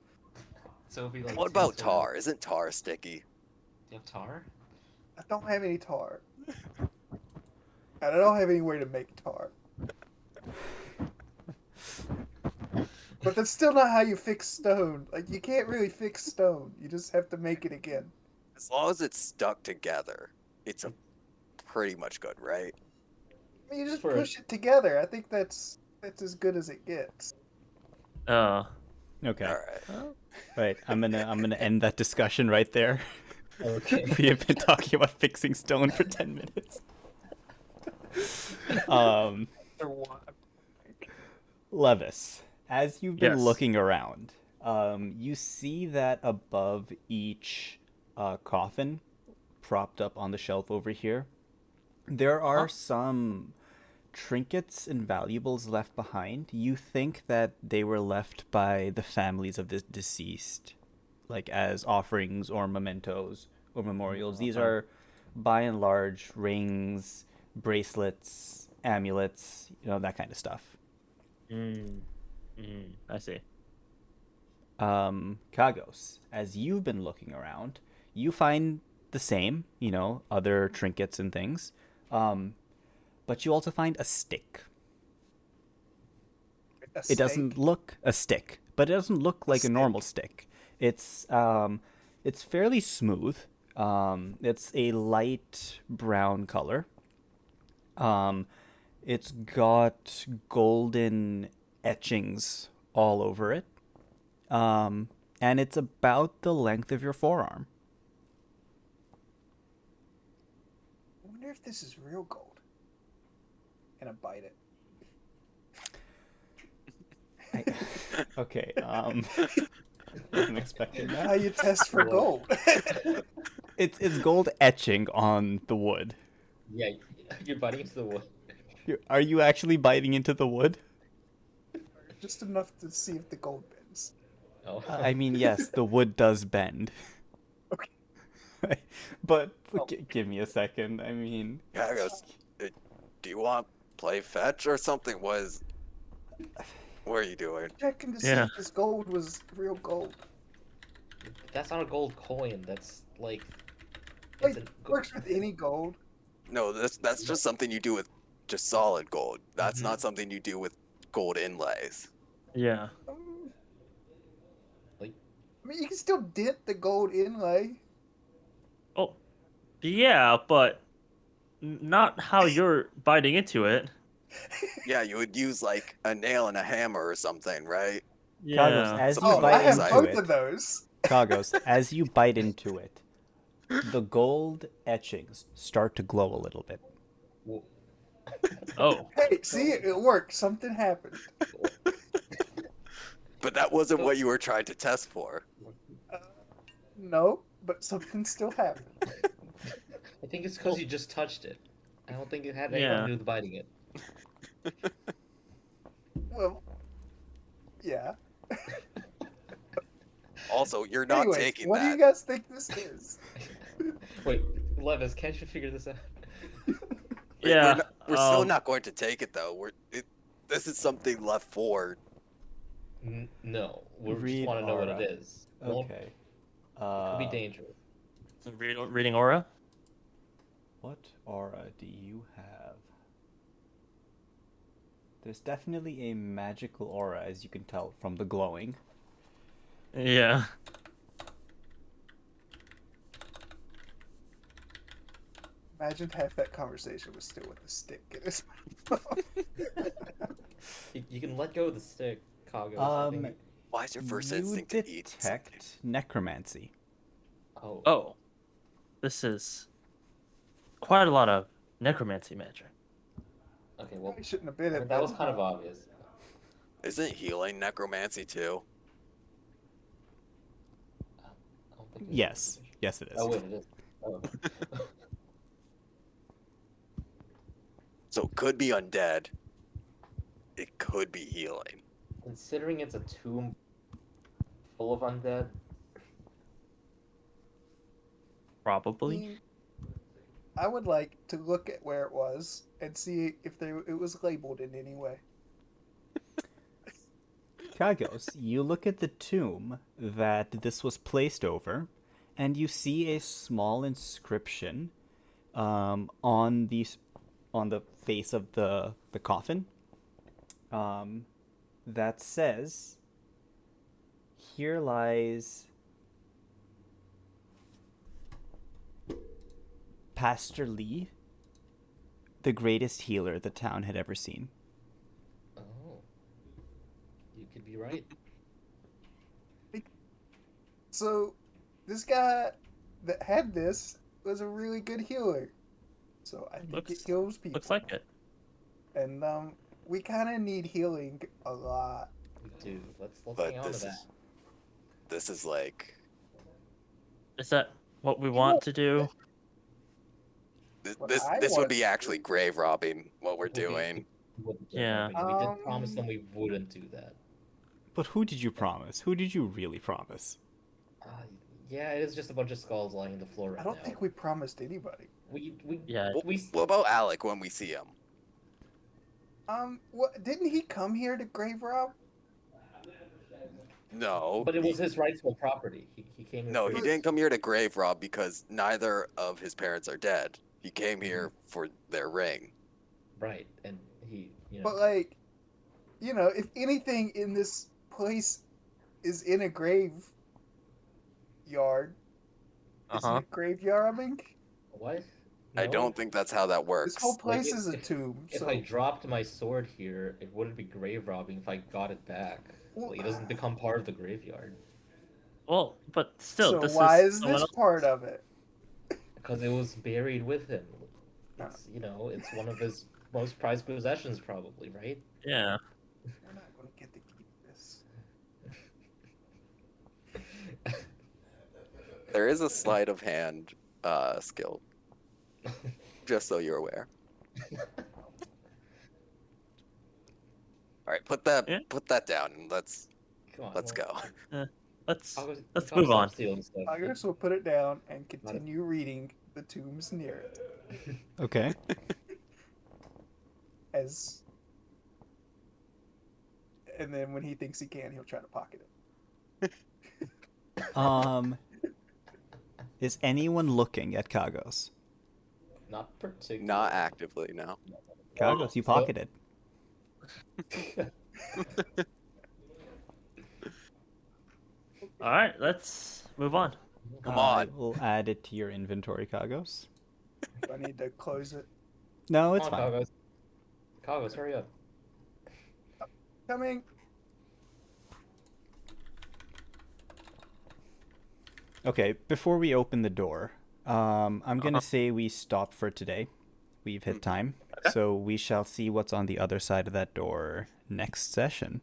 So if we like. What about tar? Isn't tar sticky? You have tar? I don't have any tar. And I don't have any way to make tar. But that's still not how you fix stone. Like, you can't really fix stone. You just have to make it again. As long as it's stuck together, it's a pretty much good, right? I mean, you just For- push it together. I think that's as good as it gets. Oh. Okay. All right. Right. I'm gonna end that discussion right there. Okay. We have been talking about fixing stone for 10 minutes. Um, Levis, as you've been Yes. looking around, you see that above each coffin, propped up on the shelf over here, there are some trinkets and valuables left behind. You think that they were left by the families of the deceased, like as offerings or mementos or memorials. These are, by and large, rings, bracelets, amulets, that kind of stuff. I see. Kagos, as you've been looking around, you find the same, other trinkets and things. But you also find a stick. It doesn't look a stick, but it doesn't look like a normal stick. It's fairly smooth. It's a light brown color. It's got golden etchings all over it. And it's about the length of your forearm. I wonder if this is real gold. And I bite it. Okay. I wasn't expecting that. How you test for gold? It's gold etching on the wood. Yeah, you're biting into the wood. Are you actually biting into the wood? Just enough to see if the gold bends. Oh. I mean, yes, the wood does bend. Okay. But give me a second. I mean, Kagos, do you want to play fetch or something? What are you doing? Checking to see Yeah. if this gold was real gold. That's not a gold coin. That's like. Wait, it's works with any gold. No, that's just something you do with just solid gold. That's not something you do with gold inlays. Yeah. Like. I mean, you can still dent the gold inlay. Oh. Yeah, but not how you're biting into it. Yeah, you would use like a nail and a hammer or something, right? Kagos, as you Oh, I bite have inside. into both of it, those. Kagos, as you bite into it, the gold etchings start to glow a little bit. Well, Oh. Hey, see, it worked. Something happened. But that wasn't what you were trying to test for. No, but something still happened. I think it's because you just touched it. I don't think it had anything Yeah. to do with biting it. Well, yeah. Also, you're not Anyways, taking what do that. you guys think this is? Wait, Levis, can't you figure this out? Yeah. We're still not going to take it though. This is something left for. No, we just Read want to know what aura. it is. Won't Okay. could be dangerous. Reading aura? What aura do you have? There's definitely a magical aura, as you can tell from the glowing. Yeah. Imagine half that conversation was still with the stick in his mouth. You can let go of the stick, Kagos. I think. Why is your first You instinct to eat something? detect necromancy. Oh. Oh. This is quite a lot of necromancy magic. Okay, well, I shouldn't have been I mean, at that was kind of obvious. Isn't healing necromancy too? I don't think it is. Yes. Yes, it is. Oh wait, it is. Oh. So it could be undead. It could be healing. Considering it's a tomb full of undead, Probably. I would like to look at where it was and see if it was labeled in any way. Kagos, you look at the tomb that this was placed over, and you see a small inscription on the face of the coffin that says, "Here lies Pastor Lee, the greatest healer the town had ever seen." Oh, you could be right. So, this guy that had this was a really good healer. So I think it heals people. Looks like it. And we kind of need healing a lot. We do. Let's But hang on to this that. is this is like Is that what we want to do? What this I this want would be to actually do- grave robbing what we're Would be- doing. Yeah. We did promise them we wouldn't do that. But who did you promise? Who did you really promise? Yeah, it is just a bunch of skulls lying on the floor right I don't now. think we promised anybody. Yeah. What about Alec when we see him? What didn't he come here to grave rob? No. But it was his rightful property. He came here No, for- he didn't come here to grave rob because neither of his parents are dead. He came here for their ring. Right, and he, But like, if anything in this place is in a graveyard, isn't it graveyarding? What? I No? don't think that's how that works. This whole place Like, is a tomb. If So I dropped my sword here, it wouldn't be grave robbing if I got it back. Well, Like, it doesn't become part of the graveyard. Well, but still, so this why is is someone this else- part of it? Because it was buried with him. It's one of his most prized possessions, probably, right? Yeah. We're not going to get to keep this. There is a sleight of hand skill, just so you're aware. All right, put that down and let's Come on, go. Let's I'll go- let's I'll move stop on. stealing stuff. I guess we'll put it down and continue reading the tombs near it. Okay. And then when he thinks he can, he'll try to pocket it. Is anyone looking at Kagos? Not particularly. Not actively, no. Kagos, you So- pocketed. All right, let's move on. Come on. We'll add it to your inventory, Kagos. Do I need to close it? No, it's Come fine. on, Kagos, hurry up. Coming. Okay, before we open the door, I'm gonna say we stop for today. We've hit time, so we shall see what's on the other side of that door next session.